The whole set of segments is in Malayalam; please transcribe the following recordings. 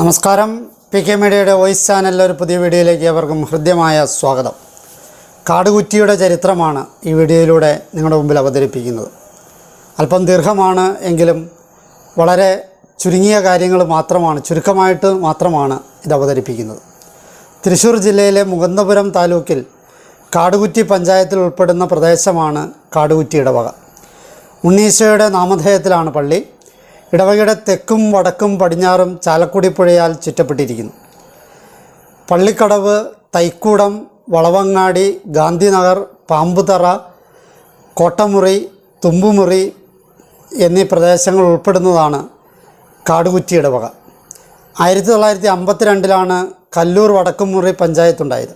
നമസ്കാരം. പി കെ മീഡിയയുടെ വോയിസ് ചാനലിലെ ഒരു പുതിയ വീഡിയോയിലേക്ക് ഏവർക്കും ഹൃദ്യമായ സ്വാഗതം. കാടുകുറ്റിയുടെ ചരിത്രമാണ് ഈ വീഡിയോയിലൂടെ നിങ്ങളുടെ മുമ്പിൽ അവതരിപ്പിക്കുന്നത്. അല്പം ദീർഘമാണ് എങ്കിലും വളരെ ചുരുങ്ങിയ കാര്യങ്ങൾ ചുരുക്കമായിട്ട് മാത്രമാണ് ഇത് അവതരിപ്പിക്കുന്നത്. തൃശ്ശൂർ ജില്ലയിലെ മുകുന്ദപുരം താലൂക്കിൽ കാടുകുറ്റി പഞ്ചായത്തിൽ ഉൾപ്പെടുന്ന പ്രദേശമാണ് കാടുകുറ്റി ഇടവക. ഉണ്ണീശോയുടെ നാമധേയത്തിലാണ് പള്ളി. ഇടവകയുടെ തെക്കും വടക്കും പടിഞ്ഞാറും ചാലക്കുടി പുഴയാൽ ചുറ്റപ്പെട്ടിരിക്കുന്നു. പള്ളിക്കടവ്, തൈക്കൂടം, വളവങ്ങാടി, ഗാന്ധിനഗർ, പാമ്പുതറ, കോട്ടമുറി, തുമ്പുമുറി എന്നീ പ്രദേശങ്ങൾ ഉൾപ്പെടുന്നതാണ് കാടുകുറ്റി ഇടവക. 1952 കല്ലൂർ വടക്കുമുറി പഞ്ചായത്തുണ്ടായത്.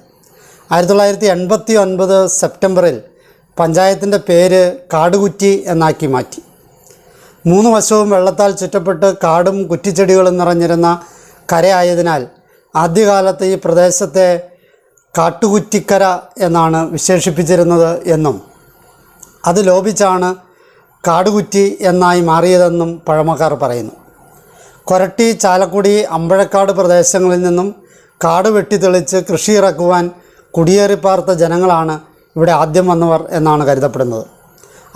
1989 സെപ്റ്റംബറിൽ പഞ്ചായത്തിൻ്റെ പേര് കാടുകുറ്റി എന്നാക്കി മാറ്റി. 3 വശവും വെള്ളത്താൽ ചുറ്റപ്പെട്ട് കാടും കുറ്റിച്ചെടികളും നിറഞ്ഞിരുന്ന കരയായതിനാൽ ആദ്യകാലത്ത് ഈ പ്രദേശത്തെ കാട്ടുകുറ്റിക്കര എന്നാണ് വിശേഷിപ്പിച്ചിരുന്നത് എന്നും അത് ലോപിച്ചാണ് കാടുകുറ്റി എന്നായി മാറിയതെന്നും പഴമക്കാർ പറയുന്നു. കൊരട്ടി, ചാലക്കുടി, അമ്പഴക്കാട് പ്രദേശങ്ങളിൽ നിന്നും കാട് വെട്ടിത്തെളിച്ച് കൃഷി ഇറക്കുവാൻ കുടിയേറിപ്പാർത്ത ജനങ്ങളാണ് ഇവിടെ ആദ്യം വന്നവർ എന്നാണ് കരുതപ്പെടുന്നത്.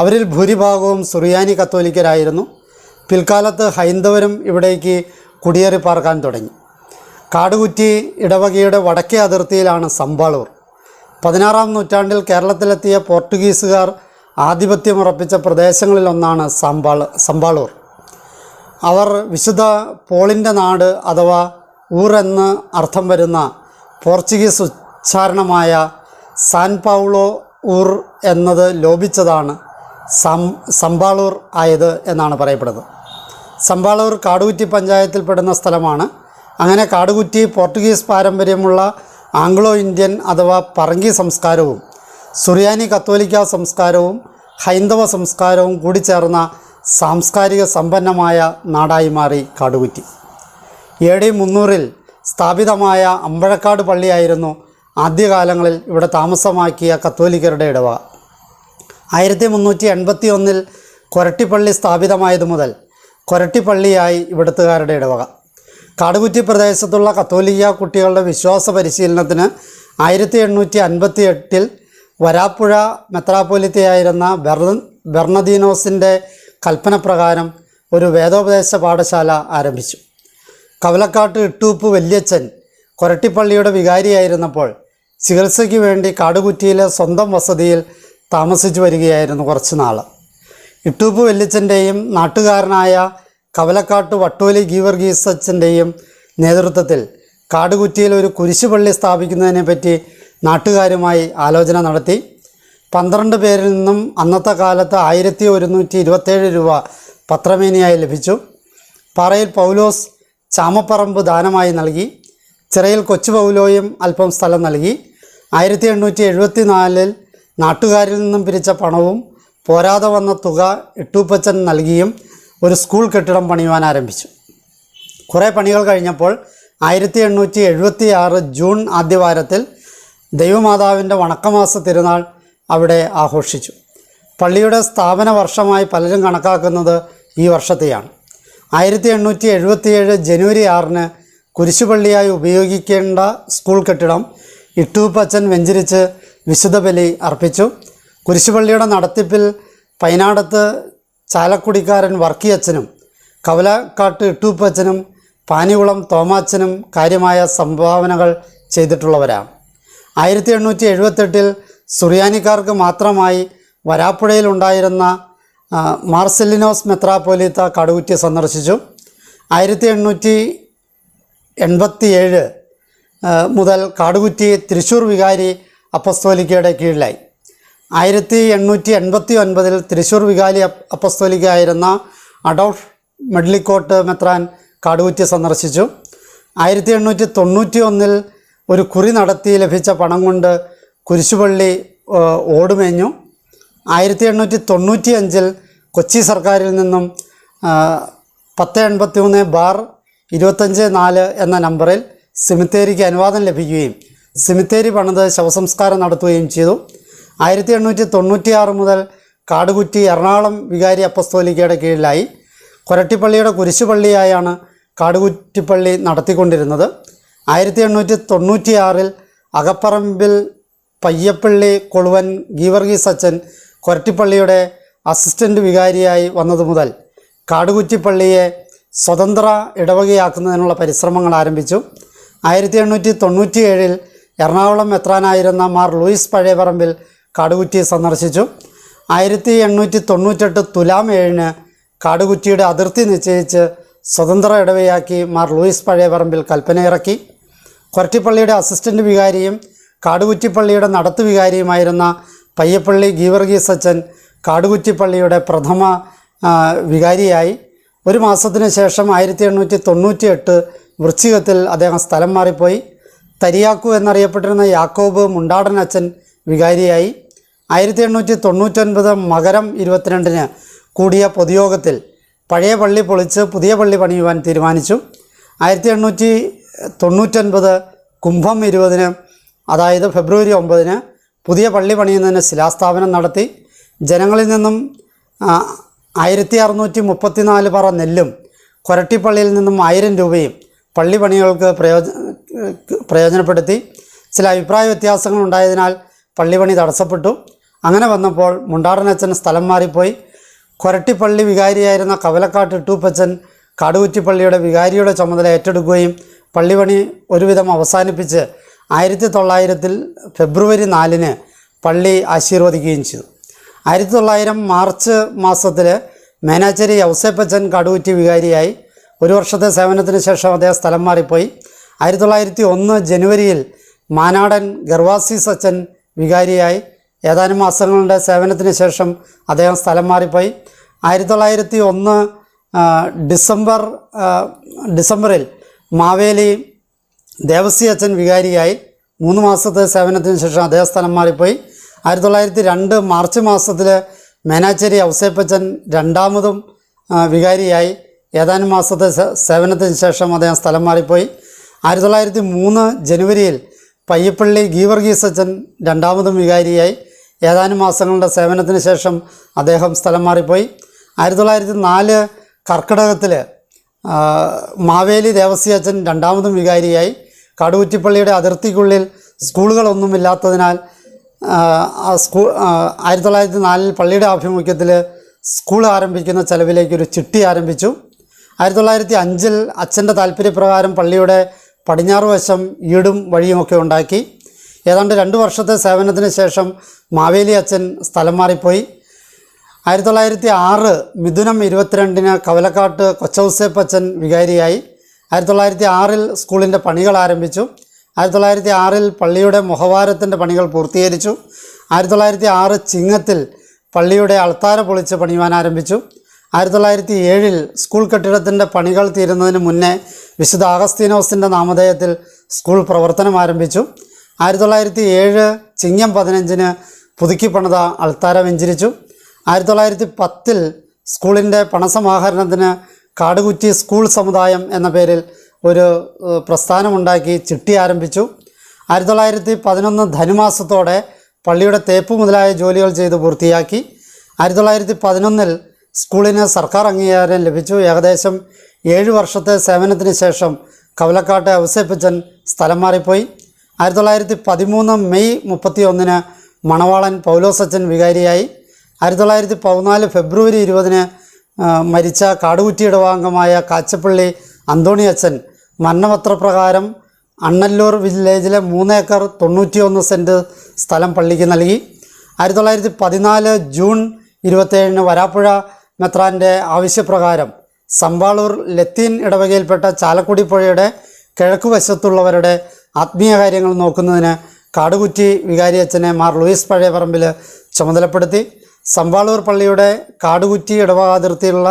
അവരിൽ ഭൂരിഭാഗവും സുറിയാനി കത്തോലിക്കരായിരുന്നു. പിൽക്കാലത്ത് ഹൈന്ദവരും ഇവിടേക്ക് കുടിയേറി പാർക്കാൻ തുടങ്ങി. കാടുകുറ്റി ഇടവകയുടെ വടക്കേ അതിർത്തിയിലാണ് സമ്പാളൂർ. 16-ാം നൂറ്റാണ്ടിൽ കേരളത്തിലെത്തിയ പോർട്ടുഗീസുകാർ ആധിപത്യമുറപ്പിച്ച പ്രദേശങ്ങളിലൊന്നാണ് സമ്പാളൂർ. അവർ വിശുദ്ധ പോളിൻ്റെ നാട് അഥവാ ഊർ എന്ന് അർത്ഥം വരുന്ന പോർച്ചുഗീസ് ഉച്ചാരണമായ സാൻ പൗളോ ഊർ എന്നത് ലോപിച്ചതാണ് സമ്പാളൂർ ആയത് എന്നാണ് പറയപ്പെടുന്നത്. സമ്പാളൂർ കാടുകുറ്റി പഞ്ചായത്തിൽപ്പെടുന്ന സ്ഥലമാണ്. അങ്ങനെ കാടുകുറ്റി പോർട്ടുഗീസ് പാരമ്പര്യമുള്ള ആംഗ്ലോ ഇന്ത്യൻ അഥവാ പറങ്കി സംസ്കാരവും സുറിയാനി കത്തോലിക്ക സംസ്കാരവും ഹൈന്ദവ സംസ്കാരവും കൂടിച്ചേർന്ന സാംസ്കാരിക സമ്പന്നമായ നാടായി മാറി കാടുകുറ്റി. AD 300 സ്ഥാപിതമായ അമ്പഴക്കാട് പള്ളിയായിരുന്നു ആദ്യകാലങ്ങളിൽ ഇവിടെ താമസമാക്കിയ കത്തോലിക്കരുടെ ഇടവക. 1381 കൊരട്ടിപ്പള്ളി സ്ഥാപിതമായതു മുതൽ കൊരട്ടിപ്പള്ളിയായി ഇവിടുത്തുകാരുടെ ഇടവക. കാടുകുറ്റി പ്രദേശത്തുള്ള കത്തോലിക്ക കുട്ടികളുടെ വിശ്വാസ പരിശീലനത്തിന് 1858 വരാപ്പുഴ മെത്രാപ്പൊലിത്തയായിരുന്ന ബെർണദീനോസിൻ്റെ കൽപ്പനപ്രകാരം ഒരു വേദോപദേശ പാഠശാല ആരംഭിച്ചു. കവലക്കാട്ട് ഇട്ടൂപ്പ് വല്യച്ഛൻ കൊരട്ടിപ്പള്ളിയുടെ വികാരിയായിരുന്നപ്പോൾ ചികിത്സയ്ക്ക് വേണ്ടി കാടുകുറ്റിയിലെ സ്വന്തം വസതിയിൽ താമസിച്ചു വരികയായിരുന്നു കുറച്ച് നാൾ. ഇട്ടൂപ്പ് വല്യച്ഛൻ്റെയും നാട്ടുകാരനായ കവലക്കാട്ട് വട്ടോലി ഗീവർഗീസച്ചൻ്റെയും നേതൃത്വത്തിൽ കാടുകുറ്റിയിൽ ഒരു കുരിശുപള്ളി സ്ഥാപിക്കുന്നതിനെപ്പറ്റി നാട്ടുകാരുമായി ആലോചന നടത്തി. 12 പേരിൽ നിന്നും അന്നത്തെ കാലത്ത് 1127 രൂപ പത്രമേനിയായി ലഭിച്ചു. പാറയിൽ പൗലോസ് ചാമപ്പറമ്പ് ദാനമായി നൽകി. ചിറയിൽ കൊച്ചു പൗലോയും അല്പം സ്ഥലം നൽകി. 1874 നാട്ടുകാരിൽ നിന്നും പിരിച്ച പണവും പോരാതെ വന്ന തുക ഇട്ടൂപ്പച്ചൻ നൽകിയും ഒരു സ്കൂൾ കെട്ടിടം പണിയുവാൻ ആരംഭിച്ചു. കുറേ പണികൾ കഴിഞ്ഞപ്പോൾ 1876 ജൂൺ ആദ്യവാരത്തിൽ ദൈവമാതാവിൻ്റെ വണക്കമാസ തിരുനാൾ അവിടെ ആഘോഷിച്ചു. പള്ളിയുടെ സ്ഥാപന വർഷമായി പലരും കണക്കാക്കുന്നത് ഈ വർഷത്തെയാണ്. 1877 ജനുവരി 6 കുരിശുപള്ളിയായി ഉപയോഗിക്കേണ്ട സ്കൂൾ കെട്ടിടം ഇട്ടൂപ്പച്ചൻ വെഞ്ചരിച്ച് വിശുദ്ധ ബലി അർപ്പിച്ചു. കുരിശുപള്ളിയുടെ നടത്തിപ്പിൽ പൈനാടത്ത് ചാലക്കുടിക്കാരൻ വർക്കിയച്ഛനും കവലക്കാട്ട് ഇട്ടൂപ്പച്ചനും പാനികുളം തോമാച്ചനും കാര്യമായ സംഭാവനകൾ ചെയ്തിട്ടുള്ളവരാണ്. 1878 സുറിയാനിക്കാർക്ക് മാത്രമായി വരാപ്പുഴയിലുണ്ടായിരുന്ന മാർസെലിനോസ് മെത്രാപ്പൊലീത്ത കാടുകുറ്റി സന്ദർശിച്ചു. 1887 മുതൽ കാടുകുറ്റി തൃശ്ശൂർ വികാരി അപ്പസ്തോലിക്കയുടെ കീഴിലായി. 1889 തൃശ്ശൂർ വികാരി അപ്പസ്തോലിക്കയായിരുന്ന അഡോൾഫ് മെഡ്ലിക്കോട്ട് മെത്രാൻ കാടുകുറ്റി സന്ദർശിച്ചു. 1891 ഒരു കുറി നടത്തി ലഭിച്ച പണം കൊണ്ട് കുരിശുപള്ളി ഓടുമേഞ്ഞു. 1895 കൊച്ചി സർക്കാരിൽ നിന്നും 1083/25/4 എന്ന നമ്പറിൽ സെമിത്തേരിക്ക് അനുവാദം ലഭിക്കുകയും സെമിത്തേരി പണിത് ശവസംസ്കാരം നടത്തുകയും ചെയ്തു. 1896 മുതൽ കാടുകുറ്റി എറണാകുളം വികാരി അപ്പസ്തോലിക്കയുടെ കീഴിലായി. കൊരട്ടിപ്പള്ളിയുടെ കുരിശുപള്ളിയായാണ് കാടുകുറ്റിപ്പള്ളി നടത്തിക്കൊണ്ടിരുന്നത്. 1896 അകപ്പറമ്പിൽ പയ്യപ്പള്ളി കൊളുവൻ ഗീവർഗീസ് അച്ഛൻ കൊരട്ടിപ്പള്ളിയുടെ അസിസ്റ്റൻ്റ് വികാരിയായി വന്നതു മുതൽ കാടുകുറ്റിപ്പള്ളിയെ സ്വതന്ത്ര ഇടവകയാക്കുന്നതിനുള്ള പരിശ്രമങ്ങൾ ആരംഭിച്ചു. 1897 എറണാകുളം മെത്രാനായിരുന്ന മാർ ലൂയിസ് പഴയപറമ്പിൽ കാടുകുറ്റി സന്ദർശിച്ചു. 1898 തുലാം 7 കാടുകുറ്റിയുടെ അതിർത്തി നിശ്ചയിച്ച് സ്വതന്ത്ര ഇടവകയാക്കി മാർ ലൂയിസ് പഴയപറമ്പിൽ കൽപ്പനയിറക്കി. കൊരട്ടിപ്പള്ളിയുടെ അസിസ്റ്റൻ്റ് വികാരിയും കാടുകുറ്റിപ്പള്ളിയുടെ നടത്തു വികാരിയുമായിരുന്ന പയ്യപ്പള്ളി ഗീവർഗീസ് അച്ഛൻ കാടുകുറ്റിപ്പള്ളിയുടെ പ്രഥമ വികാരിയായി. ഒരു മാസത്തിന് ശേഷം 1898 വൃശ്ചികത്തിൽ അദ്ദേഹം സ്ഥലം മാറിപ്പോയി. തരിയാക്കു എന്നറിയപ്പെട്ടിരുന്ന യാക്കോബ് മുണ്ടാടൻ അച്ഛൻ വികാരിയായി. 1899 മകരം 22 കൂടിയ പൊതുയോഗത്തിൽ പഴയ പള്ളി പൊളിച്ച് പുതിയ പള്ളി പണിയുവാൻ തീരുമാനിച്ചു. 1899 കുംഭം 20 അതായത് ഫെബ്രുവരി 9 പുതിയ പള്ളി പണിയുന്നതിന് ശിലാസ്ഥാപനം നടത്തി. ജനങ്ങളിൽ നിന്നും 1634 പറ നെല്ലും കൊരട്ടിപ്പള്ളിയിൽ നിന്നും 1000 രൂപയും പള്ളി പണികൾക്ക് പ്രയോജനപ്പെടുത്തി. ചില അഭിപ്രായ വ്യത്യാസങ്ങൾ ഉണ്ടായതിനാൽ പള്ളിപണി തടസ്സപ്പെട്ടു. അങ്ങനെ വന്നപ്പോൾ മുണ്ടാടനച്ഛൻ സ്ഥലം മാറിപ്പോയി. കൊരട്ടിപ്പള്ളി വികാരിയായിരുന്ന കവലക്കാട്ട് ഇട്ടൂപ്പച്ചൻ കാടുകുറ്റിപ്പള്ളിയുടെ വികാരിയുടെ ചുമതല ഏറ്റെടുക്കുകയും പള്ളിപണി ഒരുവിധം അവസാനിപ്പിച്ച് 1900 ഫെബ്രുവരി 4 പള്ളി ആശീർവദിക്കുകയും ചെയ്തു. 1900 മാർച്ച് മാസത്തിൽ മേനാച്ചേരി യൗസേപ്പച്ചൻ കാടുകുറ്റി വികാരിയായി. ഒരു വർഷത്തെ സേവനത്തിന് ശേഷം അദ്ദേഹം സ്ഥലം മാറിപ്പോയി. 1901 ജനുവരിയിൽ മാനാടൻ ഗർവാസീസ് അച്ഛൻ വികാരിയായി. ഏതാനും മാസങ്ങളുടെ സേവനത്തിന് ശേഷം അദ്ദേഹം സ്ഥലം മാറിപ്പോയി. 1901 ഡിസംബറിൽ മാവേലി ദേവസി അച്ഛൻ വികാരിയായി. 3 മാസത്തെ സേവനത്തിന് ശേഷം അദ്ദേഹം സ്ഥലം മാറിപ്പോയി. 1902 മാർച്ച് മാസത്തിൽ മേനാച്ചേരി ഔസേപ്പച്ചൻ രണ്ടാമതും വികാരിയായി. ഏതാനും മാസത്തെ സേവനത്തിന് ശേഷം അദ്ദേഹം സ്ഥലം മാറിപ്പോയി. 1903 ജനുവരിയിൽ പയ്യപ്പള്ളി ഗീവർഗീസ് അച്ഛൻ രണ്ടാമതും വികാരിയായി. ഏതാനും മാസങ്ങളുടെ സേവനത്തിന് ശേഷം അദ്ദേഹം സ്ഥലം മാറിപ്പോയി. 1904 കർക്കിടകത്തിൽ മാവേലി ദേവസി അച്ഛൻ രണ്ടാമതും വികാരിയായി. കാടുകുറ്റിപ്പള്ളിയുടെ അതിർത്തിക്കുള്ളിൽ സ്കൂളുകളൊന്നുമില്ലാത്തതിനാൽ 1904 പള്ളിയുടെ ആഭിമുഖ്യത്തിൽ സ്കൂൾ ആരംഭിക്കുന്ന ചെലവിലേക്കൊരു ചിട്ടി ആരംഭിച്ചു. 1905 അച്ഛൻ്റെ താല്പര്യപ്രകാരം പള്ളിയുടെ പടിഞ്ഞാറ് വശം ഈടും വഴിയുമൊക്കെ ഉണ്ടാക്കി. ഏതാണ്ട് 2 വർഷത്തെ സേവനത്തിന് ശേഷം മാവേലി അച്ഛൻ സ്ഥലം മാറിപ്പോയി. 1906 മിഥുനം 22 കവലക്കാട്ട് കൊച്ചൗസേപ്പച്ചൻ വികാരിയായി. 1906 സ്കൂളിൻ്റെ പണികൾ ആരംഭിച്ചു. 1906 പള്ളിയുടെ മുഖവാരത്തിൻ്റെ പണികൾ പൂർത്തീകരിച്ചു. 1906 ചിങ്ങത്തിൽ പള്ളിയുടെ അൾത്താര പൊളിച്ച് പണിയുവാൻ ആരംഭിച്ചു. 1907 സ്കൂൾ കെട്ടിടത്തിൻ്റെ പണികൾ തീരുന്നതിന് മുന്നേ വിശുദ്ധ അഗസ്തീനോസിൻ്റെ നാമധേയത്തിൽ സ്കൂൾ പ്രവർത്തനം ആരംഭിച്ചു. 1907 ചിങ്ങം 15 പുതുക്കി പണിത അൾത്താര വെഞ്ചരിച്ചു. 1910 സ്കൂളിൻ്റെ പണസമാഹരണത്തിന് കാടുകുറ്റി സ്കൂൾ സമുദായം എന്ന പേരിൽ ഒരു പ്രസ്ഥാനമുണ്ടാക്കി ചിട്ടി ആരംഭിച്ചു. 1911 ധനുമാസത്തോടെ പള്ളിയുടെ തേപ്പ് മുതലായ ജോലികൾ ചെയ്ത് പൂർത്തിയാക്കി. 1911 സ്കൂളിന് സർക്കാർ അംഗീകാരം ലഭിച്ചു. ഏകദേശം 7 വർഷത്തെ സേവനത്തിന് ശേഷം കവലക്കാട്ട് ഔസേപ്പച്ചൻ സ്ഥലം മാറിപ്പോയി. 1913 മെയ് 31 മണവാളൻ പൗലോസച്ചൻ വികാരിയായി. 1914 ഫെബ്രുവരി 20 മരിച്ച കാടുകുറ്റി ഇടവാംഗമായ കാച്ചപ്പള്ളി അന്തോണി അച്ഛൻ മരണപത്രപ്രകാരം അണ്ണല്ലൂർ വില്ലേജിലെ 3 ഏക്കർ 91 സെൻറ്റ് സ്ഥലം പള്ളിക്ക് നൽകി. 1914 ജൂൺ 27 വരാപ്പുഴ മെത്രാൻ്റെ ആവശ്യപ്രകാരം സമ്പാളൂർ ലത്തീൻ ഇടവകയിൽപ്പെട്ട ചാലക്കുടി പുഴയുടെ കിഴക്കുവശത്തുള്ളവരുടെ ആത്മീയ കാര്യങ്ങൾ നോക്കുന്നതിന് കാടുകുറ്റി വികാരി അച്ഛനെ മാർ ലൂയിസ് പഴയപറമ്പിൽ ചുമതലപ്പെടുത്തി. സമ്പാളൂർ പള്ളിയുടെ കാടുകുറ്റി ഇടവകാതിർത്തിയിലുള്ള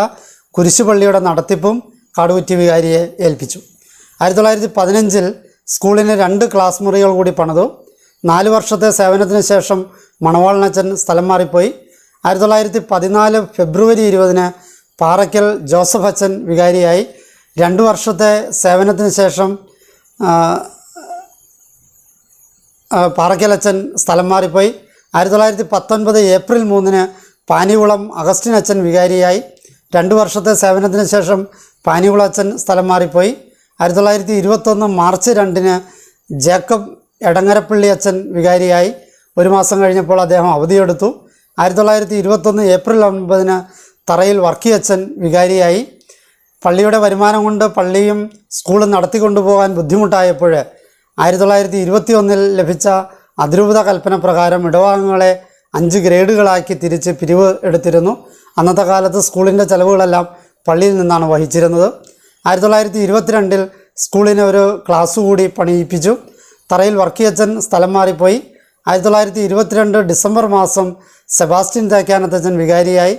കുരിശുപള്ളിയുടെ നടത്തിപ്പും കാടുകുറ്റി വികാരിയെ ഏൽപ്പിച്ചു. 1915 സ്കൂളിന് 2 ക്ലാസ് മുറികൾ കൂടി പണിതു. 4 വർഷത്തെ സേവനത്തിന് ശേഷം മണവാളനച്ഛൻ സ്ഥലം മാറിപ്പോയി. 1914 ഫെബ്രുവരി 20 പാറയ്ക്കൽ ജോസഫ് അച്ഛൻ വികാരിയായി. 2 വർഷത്തെ സേവനത്തിന് ശേഷം പാറയ്ക്കൽ അച്ഛൻ സ്ഥലം മാറിപ്പോയി. 1919 ഏപ്രിൽ 3 പാനികുളം അഗസ്റ്റിൻ അച്ഛൻ വികാരിയായി. 2 വർഷത്തെ സേവനത്തിന് ശേഷം പാനികുളച്ചൻ സ്ഥലം മാറിപ്പോയി. 1921 മാർച്ച് 2 ജേക്കബ് എടങ്ങരപ്പള്ളി അച്ഛൻ വികാരിയായി. ഒരു മാസം കഴിഞ്ഞപ്പോൾ അദ്ദേഹം അവധിയെടുത്തു. 1921 ഏപ്രിൽ 9 തറയിൽ വർക്കി അച്ഛൻ വികാരിയായി. പള്ളിയുടെ വരുമാനം കൊണ്ട് പള്ളിയും സ്കൂളും നടത്തിക്കൊണ്ടുപോകാൻ ബുദ്ധിമുട്ടായപ്പോൾ 1921 ലഭിച്ച അതിരൂപത കൽപ്പന പ്രകാരം ഇടവകങ്ങളെ 5 ഗ്രേഡുകളാക്കി തിരിച്ച് പിരിവ് എടുത്തിരുന്നു. അന്നത്തെ കാലത്ത് സ്കൂളിൻ്റെ ചെലവുകളെല്ലാം പള്ളിയിൽ നിന്നാണ് വഹിച്ചിരുന്നത്. 1922 സ്കൂളിന് ഒരു ക്ലാസ് കൂടി പണിയിപ്പിച്ചു. തറയിൽ വർക്കിയച്ചൻ സ്ഥലം മാറിപ്പോയി. 1922 ഡിസംബർ മാസം സെബാസ്റ്റ്യൻ തേക്കാനത്തച്ഛൻ വികാരിയായി.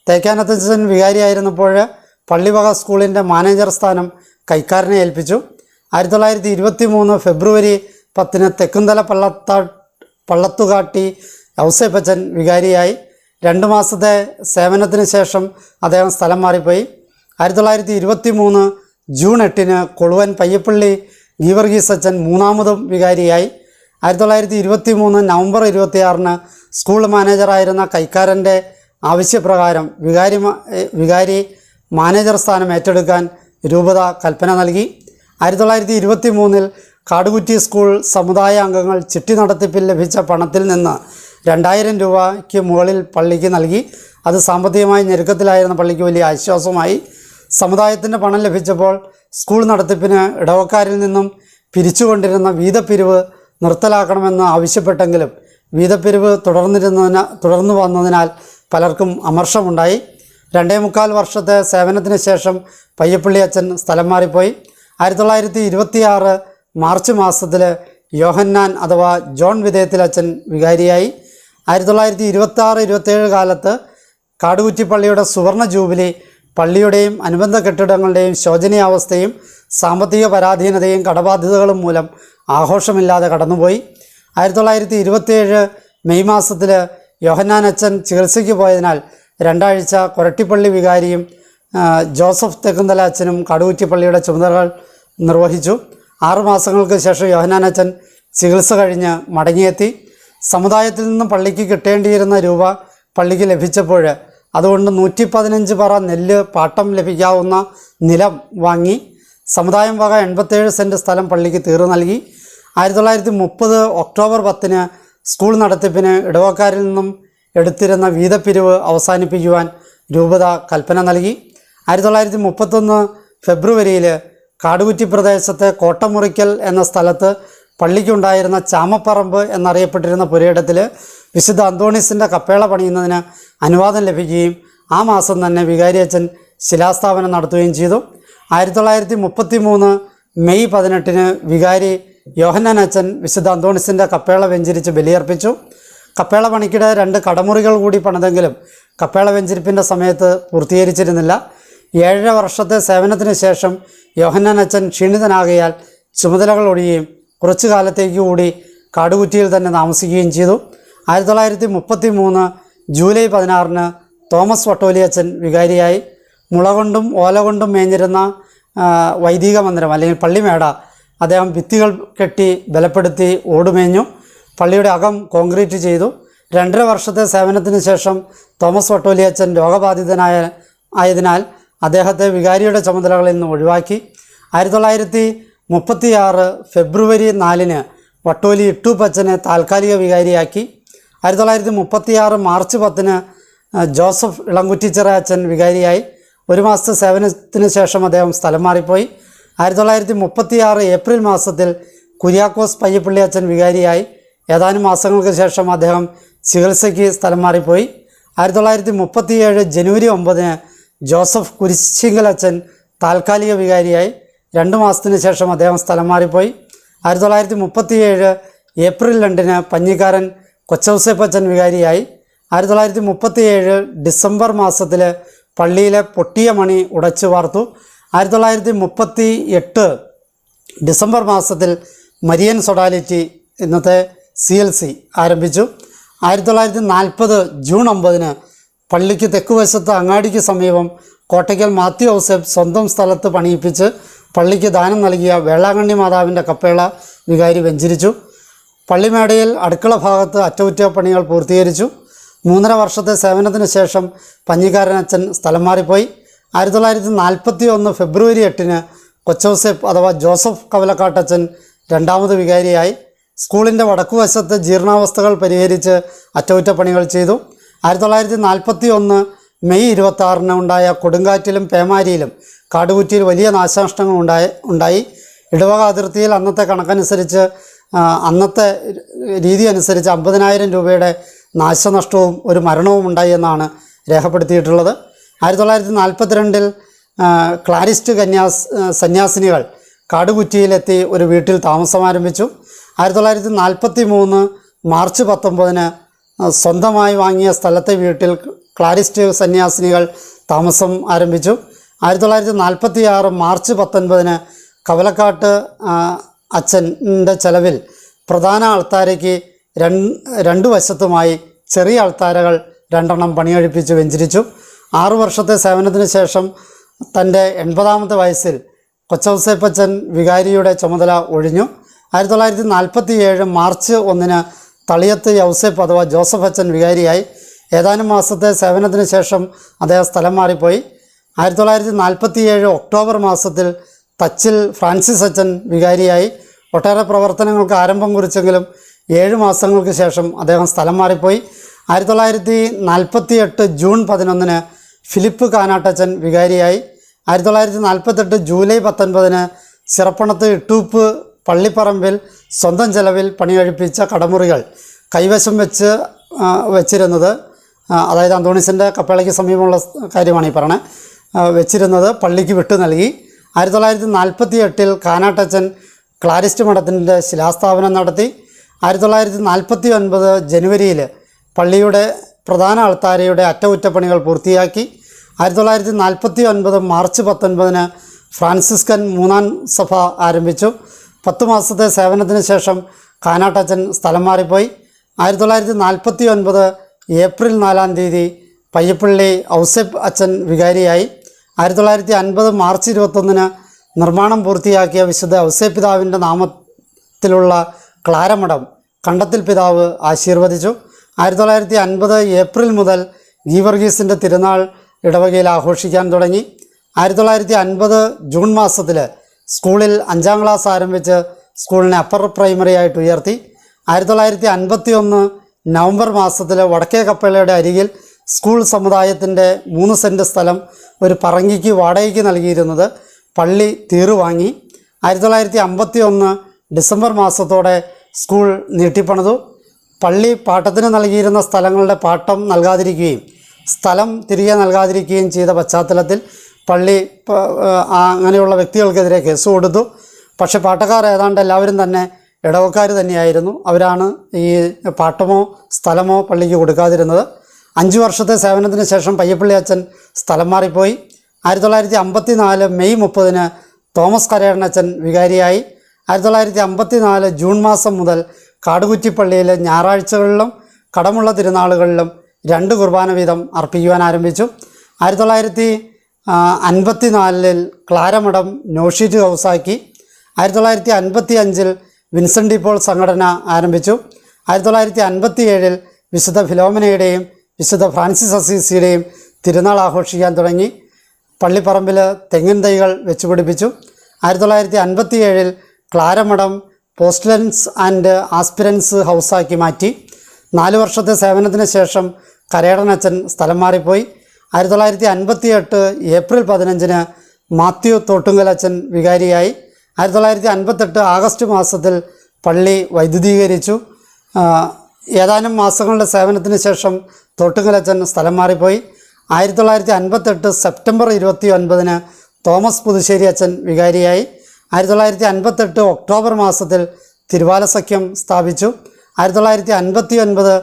തേക്കാനത്തച്ഛൻ വികാരിയായിരുന്നപ്പോൾ പള്ളിവക സ്കൂളിൻ്റെ മാനേജർ സ്ഥാനം കൈക്കാരനെ ഏൽപ്പിച്ചു. 1923 ഫെബ്രുവരി 10 തെക്കുംതല പള്ളത്തുകാട്ടി ഔസേപ്പച്ചൻ വികാരിയായി. 2 മാസത്തെ സേവനത്തിന് ശേഷം അദ്ദേഹം സ്ഥലം മാറിപ്പോയി. 1923 ജൂൺ 8 കൊളുവൻ പയ്യപ്പള്ളി ഗീവർഗീസ് അച്ഛൻ മൂന്നാമതും വികാരിയായി. 1923 നവംബർ 26 സ്കൂൾ മാനേജറായിരുന്ന കൈക്കാരൻ്റെ ആവശ്യപ്രകാരം വികാരി മാനേജർ സ്ഥാനം ഏറ്റെടുക്കാൻ രൂപത കൽപ്പന നൽകി. 1923 കാടുകുറ്റി സ്കൂൾ സമുദായ അംഗങ്ങൾ ചിട്ടി നടത്തിപ്പിൽ ലഭിച്ച പണത്തിൽ നിന്ന് 2000 രൂപയ്ക്ക് മുകളിൽ പള്ളിക്ക് നൽകി. അത് സാമ്പത്തികമായി ഞെരുക്കത്തിലായിരുന്ന പള്ളിക്ക് വലിയ ആശ്വാസമായി. സമുദായത്തിൻ്റെ പണം ലഭിച്ചപ്പോൾ സ്കൂൾ നടത്തിപ്പിന് ഇടവക്കാരിൽ നിന്നും പിരിച്ചുകൊണ്ടിരുന്ന വീതപ്പിരിവ് നിർത്തലാക്കണമെന്ന് ആവശ്യപ്പെട്ടെങ്കിലും വീതപ്പിരിവ് തുടർന്നു വന്നതിനാൽ പലർക്കും അമർഷമുണ്ടായി. 2.25 വർഷത്തെ സേവനത്തിന് ശേഷം പയ്യപ്പള്ളി അച്ഛൻ സ്ഥലം മാറിപ്പോയി. 1926 മാർച്ച് മാസത്തിൽ യോഹന്നാൻ അഥവാ ജോൺ വിധേയത്തിൽ അച്ഛൻ വികാരിയായി. 1926-27 കാലത്ത് കാടുകുറ്റി പള്ളിയുടെ സുവർണ ജൂബിലി പള്ളിയുടെയും അനുബന്ധ കെട്ടിടങ്ങളുടെയും ശോചനീയാവസ്ഥയും സാമ്പത്തിക പരാധീനതയും കടബാധ്യതകളും മൂലം ആഘോഷമില്ലാതെ കടന്നുപോയി. 1927 മെയ് മാസത്തിൽ യോഹന്നാൻ അച്ഛൻ ചികിത്സയ്ക്ക് പോയതിനാൽ 2 ആഴ്ച കൊരട്ടിപ്പള്ളി വികാരിയും ജോസഫ് തെക്കുംതല അച്ഛനും കാടുകുറ്റി പള്ളിയുടെ ചുമതലകൾ നിർവഹിച്ചു. 6 മാസങ്ങൾക്ക് ശേഷം യോഹന്നാൻ അച്ഛൻ ചികിത്സ കഴിഞ്ഞ് മടങ്ങിയെത്തി. സമുദായത്തിൽ നിന്നും പള്ളിക്ക് കിട്ടേണ്ടിയിരുന്ന രൂപ പള്ളിക്ക് ലഭിച്ചപ്പോൾ അതുകൊണ്ട് 115 പറ നെല്ല് പാട്ടം ലഭിക്കാവുന്ന നിലം വാങ്ങി. സമുദായം വക 87 സെൻറ്റ് സ്ഥലം പള്ളിക്ക് തീർന്നു നൽകി. 1930 ഒക്ടോബർ 10 സ്കൂൾ നടത്തിപ്പിന് ഇടവക്കാരിൽ നിന്നും എടുത്തിരുന്ന വീതപ്പിരിവ് അവസാനിപ്പിക്കുവാൻ രൂപത കൽപ്പന നൽകി. 1931 ഫെബ്രുവരിയിൽ കാടുകുറ്റി പ്രദേശത്തെ കോട്ടമുറിക്കൽ എന്ന സ്ഥലത്ത് പള്ളിക്കുണ്ടായിരുന്ന ചാമപ്പറമ്പ് എന്നറിയപ്പെട്ടിരുന്ന പുരയിടത്തിൽ വിശുദ്ധ അന്തോണീസിൻ്റെ കപ്പേള പണിയുന്നതിന് അനുവാദം ലഭിക്കുകയും ആ മാസം തന്നെ വികാരിയച്ഛൻ ശിലാസ്ഥാപനം നടത്തുകയും ചെയ്തു. 1933 മെയ് 18 വികാരി യോഹന്നാൻ അച്ഛൻ വിശുദ്ധ അന്തോണീസിൻ്റെ കപ്പേള വെഞ്ചരിച്ച് ബലിയർപ്പിച്ചു. കപ്പേള പണിക്കിടെ 2 കടമുറികൾ കൂടി പണിതെങ്കിലും കപ്പേള വെഞ്ചരിപ്പിൻ്റെ സമയത്ത് പൂർത്തീകരിച്ചിരുന്നില്ല. 7 വർഷത്തെ സേവനത്തിന് ശേഷം യോഹന്നാൻ അച്ഛൻ ക്ഷീണിതനാകയാൽ ചുമതലകൾ ഒഴിയുകയും കുറച്ചു കാലത്തേക്ക് കൂടി കാടുകുറ്റിയിൽ തന്നെ താമസിക്കുകയും ചെയ്തു. 1933 ജൂലൈ 16 തോമസ് വട്ടോലി അച്ഛൻ വികാരിയായി. മുള കൊണ്ടും ഓല കൊണ്ടും മേഞ്ഞിരുന്ന വൈദിക മന്ദിരം അല്ലെങ്കിൽ പള്ളിമേട അദ്ദേഹം ഭിത്തികൾ കെട്ടി ബലപ്പെടുത്തി ഓടുമേഞ്ഞു. പള്ളിയുടെ അകം കോൺക്രീറ്റ് ചെയ്തു. 2.5 വർഷത്തെ സേവനത്തിന് ശേഷം തോമസ് വട്ടോലി അച്ഛൻ രോഗബാധിതനായതിനാൽ അദ്ദേഹത്തെ വികാരിയുടെ ചുമതലകളിൽ നിന്ന് ഒഴിവാക്കി. 1936 ഫെബ്രുവരി 4 വട്ടോലി ഇട്ടൂപ്പച്ചനെ താൽക്കാലിക വികാരിയാക്കി. 1936 മാർച്ച് 10 ജോസഫ് ഇളംകുറ്റിച്ചിറ അച്ഛൻ വികാരിയായി. 1 മാസത്തെ സേവനത്തിന് ശേഷം അദ്ദേഹം സ്ഥലം മാറിപ്പോയി. 1936 ഏപ്രിൽ മാസത്തിൽ കുര്യാക്കോസ് പയ്യപ്പള്ളി അച്ഛൻ വികാരിയായി. ഏതാനും മാസങ്ങൾക്ക് ശേഷം അദ്ദേഹം ചികിത്സയ്ക്ക് സ്ഥലം മാറിപ്പോയി. 1937 ജനുവരി 9 ജോസഫ് കുരിശിങ്കൽ അച്ഛൻ താൽക്കാലിക വികാരിയായി. 2 മാസത്തിന് ശേഷം അദ്ദേഹം സ്ഥലം മാറിപ്പോയി. 1937 ഏപ്രിൽ 2 പഞ്ഞിക്കാരൻ കൊച്ചൗസേപ്പച്ചൻ വികാരിയായി. 1937 ഡിസംബർ മാസത്തിൽ പള്ളിയിലെ പൊട്ടിയ മണി ഉടച്ചു വാർത്തു. 1938 ഡിസംബർ മാസത്തിൽ മരിയൻ സൊഡാലിറ്റി ഇന്നത്തെ CLC ആരംഭിച്ചു. 1940 ജൂൺ 9 പള്ളിക്ക് തെക്കുവശത്ത് അങ്ങാടിക്ക് സമീപം കോട്ടയ്ക്കൽ മാത്യു ഔസേപ്പ് സ്വന്തം സ്ഥലത്ത് പണിയിപ്പിച്ച് പള്ളിക്ക് ദാനം നൽകിയ വേളാങ്കണ്ണി മാതാവിൻ്റെ കപ്പേള വികാരി വെഞ്ചരിച്ചു. പള്ളിമേടയിൽ അടുക്കള ഭാഗത്ത് അറ്റകുറ്റപ്പണികൾ പൂർത്തീകരിച്ചു. 3.5 വർഷത്തെ സേവനത്തിന് ശേഷം പഞ്ഞിക്കാരൻ അച്ഛൻ സ്ഥലം മാറിപ്പോയി. 1941 ഫെബ്രുവരി 8 കൊച്ചൗസേപ്പ് അഥവാ ജോസഫ് കവലക്കാട്ടച്ചൻ രണ്ടാമത് വികാരിയായി. സ്കൂളിൻ്റെ വടക്കുവശത്ത് ജീർണാവസ്ഥകൾ പരിഹരിച്ച് അറ്റകുറ്റപ്പണികൾ ചെയ്തു. 1941 മെയ് 26 ഉണ്ടായ കൊടുങ്കാറ്റിലും പേമാരിയിലും കാടുകുറ്റിയിൽ വലിയ നാശനഷ്ടങ്ങൾ ഉണ്ടായി. ഇടവക അതിർത്തിയിൽ അന്നത്തെ കണക്കനുസരിച്ച് അന്നത്തെ രീതി അനുസരിച്ച് 50,000 രൂപയുടെ നാശനഷ്ടവും ഒരു മരണവും ഉണ്ടായി എന്നാണ് രേഖപ്പെടുത്തിയിട്ടുള്ളത്. 1942 ക്ലാരിസ്റ്റ് സന്യാസിനികൾ കാടുകുറ്റിയിലെത്തി ഒരു വീട്ടിൽ താമസം ആരംഭിച്ചു. 1943 മാർച്ച് 19 സ്വന്തമായി വാങ്ങിയ സ്ഥലത്തെ വീട്ടിൽ ക്ലാരിസ്റ്റ് സന്യാസിനികൾ താമസം ആരംഭിച്ചു. 1946 മാർച്ച് 19 കവലക്കാട്ട് അച്ഛൻ്റെ ചെലവിൽ പ്രധാന അൾത്താരയ്ക്ക് രണ്ട് വശത്തുമായി ചെറിയ അൾത്താരകൾ 2 പണികഴിപ്പിച്ച് വെഞ്ചരിച്ചു. 6 വർഷത്തെ സേവനത്തിന് ശേഷം തൻ്റെ 80ാമത്തെ വയസ്സിൽ കൊച്ചൗസേപ്പച്ചൻ വികാരിയുടെ ചുമതല ഒഴിഞ്ഞു. 1947 മാർച്ച് 1 തളിയത്ത് യൗസേപ്പ് അഥവാ ജോസഫ് അച്ഛൻ വികാരിയായി. ഏതാനും മാസത്തെ സേവനത്തിന് ശേഷം അദ്ദേഹം സ്ഥലം മാറിപ്പോയി. 1947 ഒക്ടോബർ മാസത്തിൽ തച്ചിൽ ഫ്രാൻസിസ് അച്ഛൻ വികാരിയായി. ഒട്ടേറെ പ്രവർത്തനങ്ങൾക്ക് ആരംഭം കുറിച്ചെങ്കിലും 7 മാസങ്ങൾക്ക് ശേഷം അദ്ദേഹം സ്ഥലം മാറിപ്പോയി. 1948 ജൂൺ 11 ഫിലിപ്പ് കാനാട്ടച്ചൻ വികാരിയായി. 1948 ജൂലൈ 19 ചിറപ്പണത്ത് ഇട്ടൂപ്പ് പള്ളിപ്പറമ്പിൽ സ്വന്തം ചെലവിൽ പണികഴിപ്പിച്ച കടമുറികൾ കൈവശം വെച്ചിരുന്നത്, അതായത് അന്തോണീസിൻ്റെ കപ്പേളയ്ക്ക് സമീപമുള്ള കാര്യമാണ് ഈ പറഞ്ഞത്, വെച്ചിരുന്നത് പള്ളിക്ക് വിട്ടു നൽകി. 1948 കാനാട്ടച്ചൻ ക്ലാരിസ്റ്റ് മഠത്തിൻ്റെ ശിലാസ്ഥാപനം നടത്തി. 1949 ജനുവരിയിൽ പള്ളിയുടെ പ്രധാന അൾത്താരയുടെ അറ്റകുറ്റപ്പണികൾ പൂർത്തിയാക്കി. 1949 മാർച്ച് 19 ഫ്രാൻസിസ്കൻ 3ാം സഭ ആരംഭിച്ചു. 10 മാസത്തെ സേവനത്തിന് ശേഷം കാനാട്ടച്ചൻ സ്ഥലം മാറിപ്പോയി. 1949 ഏപ്രിൽ 4 പയ്യപ്പള്ളി ഔസേപ്പ് അച്ഛൻ വികാരിയായി. 1950 മാർച്ച് 21 നിർമ്മാണം പൂർത്തിയാക്കിയ വിശുദ്ധ ഔസേപ്പ് പിതാവിൻ്റെ നാമത്തിലുള്ള ക്ലാരമഠം കണ്ടത്തിൽ പിതാവ് ആശീർവദിച്ചു. 1950 ഏപ്രിൽ മുതൽ ഗീവർഗീസിൻ്റെ തിരുനാൾ ഇടവകയിൽ ആഘോഷിക്കാൻ തുടങ്ങി. 1950 ജൂൺ മാസത്തിൽ സ്കൂളിൽ 5ാം ക്ലാസ് ആരംഭിച്ച് സ്കൂളിനെ അപ്പർ പ്രൈമറി ആയിട്ട് ഉയർത്തി. 1951 നവംബർ മാസത്തിൽ വടക്കേ കപ്പേളയുടെ അരികിൽ സ്കൂൾ സമുദായത്തിൻ്റെ 3 സെൻറ്റ് സ്ഥലം ഒരു പറങ്കിക്ക് വാടകയ്ക്ക് നൽകിയിരുന്നത് പള്ളി തീറുവാങ്ങി. 1951 ഡിസംബർ മാസത്തോടെ സ്കൂൾ നീട്ടിപ്പണിതു. പള്ളി പാട്ടത്തിന് നൽകിയിരുന്ന സ്ഥലങ്ങളുടെ പാട്ടം നൽകാതിരിക്കുകയും സ്ഥലം തിരികെ നൽകാതിരിക്കുകയും ചെയ്ത പശ്ചാത്തലത്തിൽ പള്ളി അങ്ങനെയുള്ള വ്യക്തികൾക്കെതിരെ കേസ് കൊടുത്തു. പക്ഷേ പാട്ടക്കാർ ഏതാണ്ട് എല്ലാവരും തന്നെ ഇടവക്കാർ തന്നെയായിരുന്നു. അവരാണ് ഈ പാട്ടമോ സ്ഥലമോ പള്ളിക്ക് കൊടുക്കാതിരുന്നത്. 5 വർഷത്തെ സേവനത്തിന് ശേഷം പയ്യപ്പള്ളി അച്ഛൻ സ്ഥലം മാറിപ്പോയി. 1954 മെയ് 30 തോമസ് കരേടനച്ചൻ വികാരിയായി. 1954 ജൂൺ മാസം മുതൽ കാടുകുറ്റിപ്പള്ളിയിലെ ഞായറാഴ്ചകളിലും കടമുള്ള തിരുനാളുകളിലും 2 കുർബാന വീതം അർപ്പിക്കുവാൻ ആരംഭിച്ചു. 1954 ക്ലാരമഠം നോഷീറ്റ് ഹൗസാക്കി. 1955 വിൻസെൻ്റ് ഇപ്പോൾ സംഘടന ആരംഭിച്ചു. 1957 വിശുദ്ധ ഫിലോമിനയുടെയും വിശുദ്ധ ഫ്രാൻസിസ് അസീസിയുടെയും തിരുനാൾ ആഘോഷിക്കാൻ തുടങ്ങി. പള്ളിപ്പറമ്പിൽ തെങ്ങിൻ തൈകൾ വെച്ചുപിടിപ്പിച്ചു. 1957 ക്ലാരമഠം പോസ്റ്റലൻസ് ആൻഡ് ആസ്പിരൻസ് ഹൗസാക്കി മാറ്റി. 4 വർഷത്തെ സേവനത്തിന് ശേഷം കരേടനച്ചൻ സ്ഥലം മാറിപ്പോയി. 1958 ഏപ്രിൽ 15 മാത്യു തോട്ടുങ്കലച്ചൻ വികാരിയായി. 1958 ആഗസ്റ്റ് മാസത്തിൽ പള്ളി വൈദ്യുതീകരിച്ചു. ഏതാനും മാസങ്ങളുടെ സേവനത്തിന് ശേഷം തോട്ടുങ്കലച്ചൻ സ്ഥലം മാറിപ്പോയി. 1958 സെപ്റ്റംബർ 29 തോമസ് പുതുശ്ശേരി അച്ഛൻ വികാരിയായി. 1958 ഒക്ടോബർ മാസത്തിൽ തിരുവാല സഖ്യം സ്ഥാപിച്ചു. 1959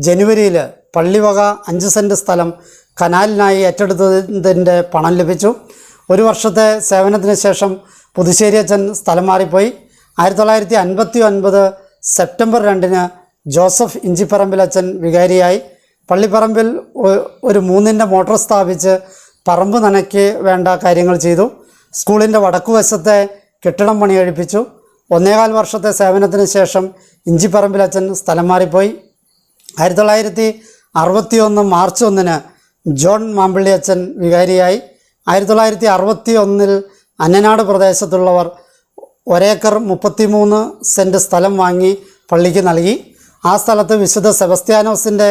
ജനുവരിയിൽ പള്ളിവക 5 സെൻറ്റ് സ്ഥലം കനാലിനായി ഏറ്റെടുത്തതിൻ്റെ പണം ലഭിച്ചു. 1 വർഷത്തെ സേവനത്തിന് ശേഷം പുതുശ്ശേരി അച്ഛൻ സ്ഥലം മാറിപ്പോയി. 1959 സെപ്റ്റംബർ 2 ജോസഫ് ഇഞ്ചിപ്പറമ്പിൽ അച്ഛൻ വികാരിയായി. പള്ളിപ്പറമ്പിൽ ഒരു 3-ൻ്റെ മോട്ടോർ സ്ഥാപിച്ച് പറമ്പ് നനയ്ക്ക് വേണ്ട കാര്യങ്ങൾ ചെയ്തു. സ്കൂളിൻ്റെ വടക്കുവശത്തെ കെട്ടിടം പണികഴിപ്പിച്ചു. 1.25 വർഷത്തെ സേവനത്തിന് ശേഷം ഇഞ്ചിപ്പറമ്പിൽ അച്ഛൻ സ്ഥലം മാറിപ്പോയി. 1961 മാർച്ച് 1 ജോൺ മാമ്പിള്ളി അച്ഛൻ വികാരിയായി. 1961 അന്നനാട് പ്രദേശത്തുള്ളവർ 1 ഏക്കർ 33 സെൻറ്റ് സ്ഥലം വാങ്ങി പള്ളിക്ക് നൽകി. ആ സ്ഥലത്ത് വിശുദ്ധ സെബസ്ത്യാനോസിൻ്റെ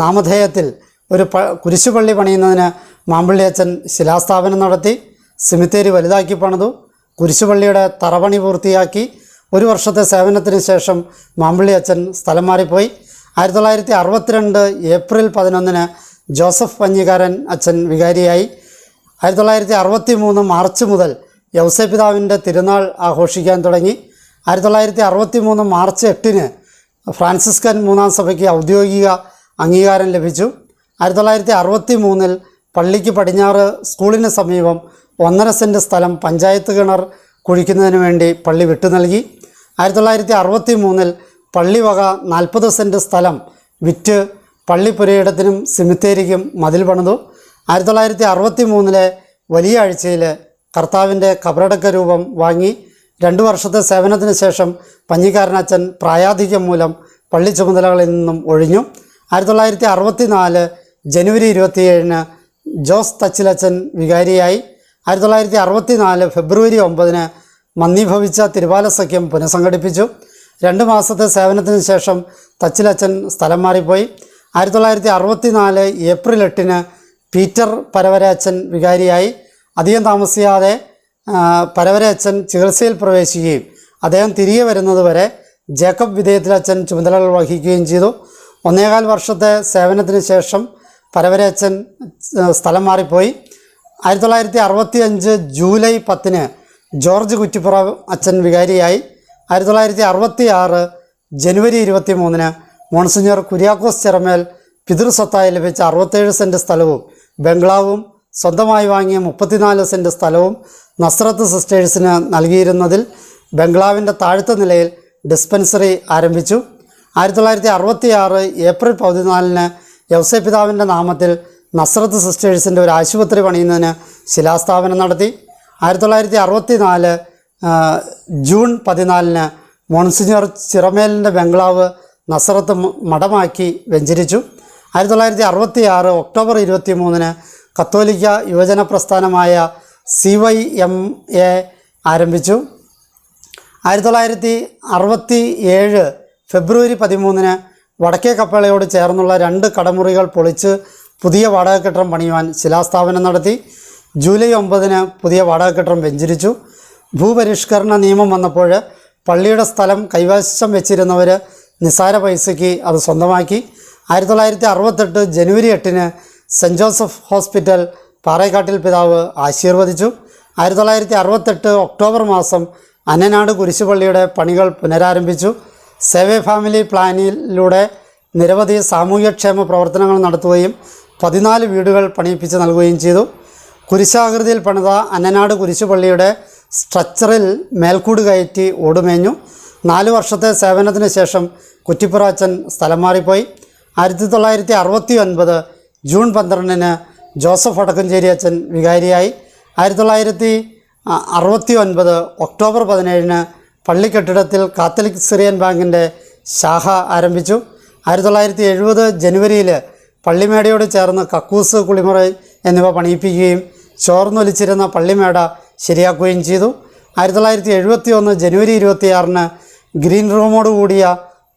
നാമധേയത്തിൽ ഒരു കുരിശുപള്ളി പണിയുന്നതിന് മാമ്പള്ളി അച്ഛൻ ശിലാസ്ഥാപനം നടത്തി. സെമിത്തേരി വലുതാക്കി പണിതു. കുരിശുപള്ളിയുടെ തറപണി പൂർത്തിയാക്കി. 1 വർഷത്തെ സേവനത്തിന് ശേഷം മാമ്പള്ളി അച്ഛൻ സ്ഥലം മാറിപ്പോയി. 1962 ഏപ്രിൽ 11 ജോസഫ് പഞ്ഞിക്കാരൻ അച്ഛൻ വികാരിയായി. 1963 മാർച്ച് മുതൽ യൗസേപ്പിതാവിൻ്റെ തിരുനാൾ ആഘോഷിക്കാൻ തുടങ്ങി. 1963 മാർച്ച് 8 ഫ്രാൻസിസ്കൻ 3-ാം സഭയ്ക്ക് ഔദ്യോഗിക അംഗീകാരം ലഭിച്ചു. 1963 പള്ളിക്ക് പടിഞ്ഞാറ് സ്കൂളിന് സമീപം 1.5 സെൻറ്റ് സ്ഥലം പഞ്ചായത്ത് കിണർ കുഴിക്കുന്നതിന് വേണ്ടി പള്ളി വിട്ടു നൽകി. 1963 പള്ളി വക 40 സെൻറ്റ് സ്ഥലം വിറ്റ് പള്ളി പുരയിടത്തിനും സിമിത്തേരിക്കും മതിൽ പണിതു. 1963 വലിയ ആഴ്ചയിൽ കർത്താവിൻ്റെ കബറടക്ക രൂപം വാങ്ങി. 2 വർഷത്തെ സേവനത്തിന് ശേഷം പഞ്ഞിക്കാരനച്ഛൻ പ്രായാധിക്യം മൂലം പള്ളി ചുമതലകളിൽ നിന്നും ഒഴിഞ്ഞു. 1964 ജനുവരി 27 ജോസ് തച്ചിലച്ചൻ വികാരിയായി. 1964 ഫെബ്രുവരി 9 മന്ദീഭവിച്ച തിരുവാല സഖ്യം പുനഃസംഘടിപ്പിച്ചു. 2 മാസത്തെ സേവനത്തിന് ശേഷം തച്ചിലച്ചൻ സ്ഥലം മാറിപ്പോയി. 1964 ഏപ്രിൽ 8 പീറ്റർ പരവര അച്ഛൻ വികാരിയായി. അധികം താമസിയാതെ പരവര അച്ഛൻ ചികിത്സയിൽ പ്രവേശിക്കുകയും അദ്ദേഹം തിരികെ വരുന്നതുവരെ ജേക്കബ് വിധേയത്തിലച്ഛൻ ചുമതലകൾ വഹിക്കുകയും ചെയ്തു. 1.25 വർഷത്തെ സേവനത്തിന് ശേഷം പരവര അച്ഛൻ സ്ഥലം മാറിപ്പോയി. 1965 ജൂലൈ 10 ജോർജ് കുറ്റിപ്പുറ അച്ഛൻ വികാരിയായി. 1966 ജനുവരി 23 മോൺസിഞ്ഞർ കുര്യാക്കോസ് ചെറമേൽ പിതൃസ്വത്തായി ലഭിച്ച 67 സെൻറ്റ് സ്ഥലവും ബംഗ്ലാവും സ്വന്തമായി വാങ്ങിയ 34 സെൻറ്റ് സ്ഥലവും നസ്രത്ത് സിസ്റ്റേഴ്സിന് നൽകിയിരുന്നതിൽ ബംഗ്ലാവിൻ്റെ താഴത്തെ നിലയിൽ ഡിസ്പെൻസറി ആരംഭിച്ചു. 1966 ഏപ്രിൽ 14 യൗസേപ്പിതാവിൻ്റെ നാമത്തിൽ നസ്രത്ത് സിസ്റ്റേഴ്സിൻ്റെ ഒരു ആശുപത്രി പണിയുന്നതിന് ശിലാസ്ഥാപനം നടത്തി. 1964 ജൂൺ 14 മോൺസിഞ്ഞർ ചിറമേലിൻ്റെ ബംഗ്ലാവ് നസ്രത്ത് മഠമാക്കി വെഞ്ചരിച്ചു. 1966 ഒക്ടോബർ 23 കത്തോലിക്ക യുവജന പ്രസ്ഥാനമായ CYMA ആരംഭിച്ചു. 1967 ഫെബ്രുവരി 13 വടക്കേ കപ്പേളയോട് ചേർന്നുള്ള 2 കടമുറികൾ പൊളിച്ച് പുതിയ വാടകക്കെട്ടിടം പണിയുവാൻ ശിലാസ്ഥാപനം നടത്തി. ജൂലൈ 9 പുതിയ വാടകക്കെട്ടിടം വെഞ്ചരിച്ചു. ഭൂപരിഷ്കരണ നിയമം വന്നപ്പോൾ പള്ളിയുടെ സ്ഥലം കൈവശം വെച്ചിരുന്നവർ നിസ്സാര പൈസയ്ക്ക് അത് സ്വന്തമാക്കി. 1968 ജനുവരി 8 സെൻറ്റ് ജോസഫ് ഹോസ്പിറ്റൽ പാറേക്കാട്ടിൽ പിതാവ് ആശീർവദിച്ചു. 1968 ഒക്ടോബർ മാസം അന്നനാട് കുരിശുപള്ളിയുടെ പണികൾ പുനരാരംഭിച്ചു. സേവേ ഫാമിലി പ്ലാനിലൂടെ നിരവധി സാമൂഹ്യക്ഷേമ പ്രവർത്തനങ്ങൾ നടത്തുകയും 14 വീടുകൾ പണിയിപ്പിച്ച് നൽകുകയും ചെയ്തു. കുരിശാകൃതിയിൽ പണിത അന്നനാട് കുരിശുപള്ളിയുടെ സ്ട്രക്ചറിൽ മേൽക്കൂട് കയറ്റി ഓടുമേഞ്ഞു. 4 വർഷത്തെ സേവനത്തിന് ശേഷം കുറ്റിപ്പുറ അച്ഛൻ സ്ഥലം മാറിപ്പോയി. 1969 ജൂൺ 12 ജോസഫ് വടക്കഞ്ചേരി അച്ഛൻ വികാരിയായി. 1969 ഒക്ടോബർ 17 പള്ളി കെട്ടിടത്തിൽ കാത്തലിക് സിറിയൻ ബാങ്കിൻ്റെ ശാഖ ആരംഭിച്ചു. 1970 ജനുവരിയിൽ പള്ളിമേടയോട് ചേർന്ന് കക്കൂസ്, കുളിമുറ എന്നിവ പണിയിപ്പിക്കുകയും ചോർന്നൊലിച്ചിരുന്ന പള്ളിമേട ശരിയാക്കുകയും ചെയ്തു. 1971 ജനുവരി 26 ഗ്രീൻ റൂമോട് കൂടിയ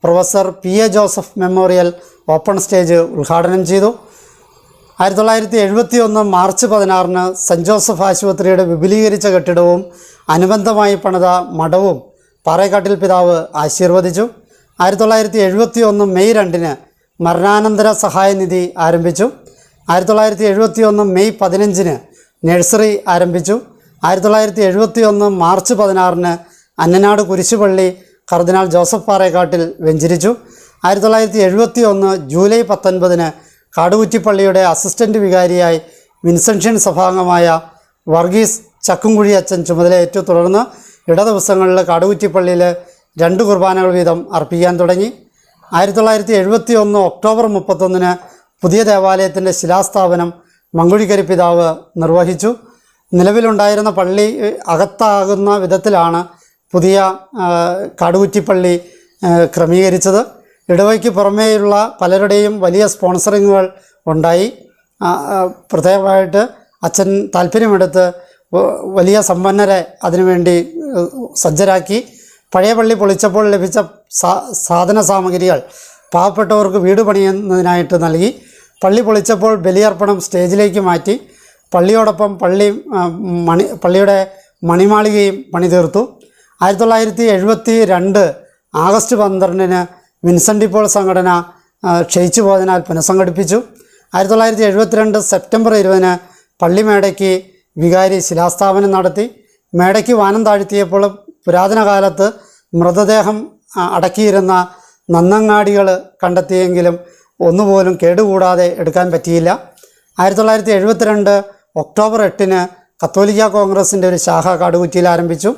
professor PA Joseph memorial open stage ഉദ്ഘാടനം ചെയ്തു. 1971 മാർച്ച് 16 സെൻറ്റ് ജോസഫ് ആശുപത്രിയുടെ വിപുലീകരിച്ച കെട്ടിടവും അനുബന്ധമായി പണിത മഠവും പാറേക്കാട്ടിൽ പിതാവ് ആശീർവദിച്ചു. 1971 മെയ് 2 മരണാനന്തര സഹായനിധി ആരംഭിച്ചു. 1971 മെയ് 15 നഴ്സറി ആരംഭിച്ചു. 1971 മാർച്ച് 16 അന്നനാട് കുരിശുപള്ളി കർദിനാൾ ജോസഫ് പാറേക്കാട്ടിൽ വെഞ്ചരിച്ചു. 1971 ജൂലൈ 19 കാടുകുറ്റിപ്പള്ളിയുടെ അസിസ്റ്റൻ്റ് വികാരിയായി വിൻസെൻഷ്യൻ സഭാംഗമായ വർഗീസ് ചക്കുംകുഴി അച്ഛൻ ചുമതലയേറ്റു. തുടർന്ന് ദിവസങ്ങളിൽ കാടുകുറ്റിപ്പള്ളിയിൽ 2 കുർബാനകൾ വീതം അർപ്പിക്കാൻ തുടങ്ങി. 1971 ഒക്ടോബർ 31 പുതിയ ദേവാലയത്തിൻ്റെ ശിലാസ്ഥാപനം മങ്കുഴിക്കരി പിതാവ് നിർവഹിച്ചു. നിലവിലുണ്ടായിരുന്ന പള്ളി അകത്താകുന്ന വിധത്തിലാണ് പുതിയ കാടുകുറ്റിപ്പള്ളി ക്രമീകരിച്ചത്. ഇടവയ്ക്ക് പുറമേയുള്ള പലരുടെയും വലിയ സ്പോൺസറിങ്ങുകൾ ഉണ്ടായി. പ്രത്യേകമായിട്ട് അച്ഛൻ താല്പര്യമെടുത്ത് വലിയ സമ്പന്നരെ അതിനുവേണ്ടി സജ്ജരാക്കി. പഴയ പള്ളി പൊളിച്ചപ്പോൾ ലഭിച്ച സാധന സാമഗ്രികൾ പാവപ്പെട്ടവർക്ക് വീട് പണിയുന്നതിനായിട്ട് നൽകി. പള്ളി പൊളിച്ചപ്പോൾ ബലിയർപ്പണം സ്റ്റേജിലേക്ക് മാറ്റി. പള്ളിയോടൊപ്പം പള്ളിയുടെ മണിമാളികയും പണിതീർത്തു. 1972 ആഗസ്റ്റ് 12 വിൻസെൻ്റ് പോൾ സംഘടന ക്ഷയിച്ചു പോയതിനാൽ പുനഃസംഘടിപ്പിച്ചു. 1972 സെപ്റ്റംബർ 20 പള്ളിമേടയ്ക്ക് വികാരി ശിലാസ്ഥാപനം നടത്തി. മേടയ്ക്ക് വാനം താഴ്ത്തിയപ്പോൾ പുരാതന കാലത്ത് മൃതദേഹം അടക്കിയിരുന്ന നന്നങ്ങാടികൾ കണ്ടെത്തിയെങ്കിലും ഒന്നുപോലും കേടുകൂടാതെ എടുക്കാൻ പറ്റിയില്ല. 1972 ഒക്ടോബർ 8 കത്തോലിക്ക കോൺഗ്രസിൻ്റെ ഒരു ശാഖ കാടുകുറ്റിയിൽ ആരംഭിച്ചു.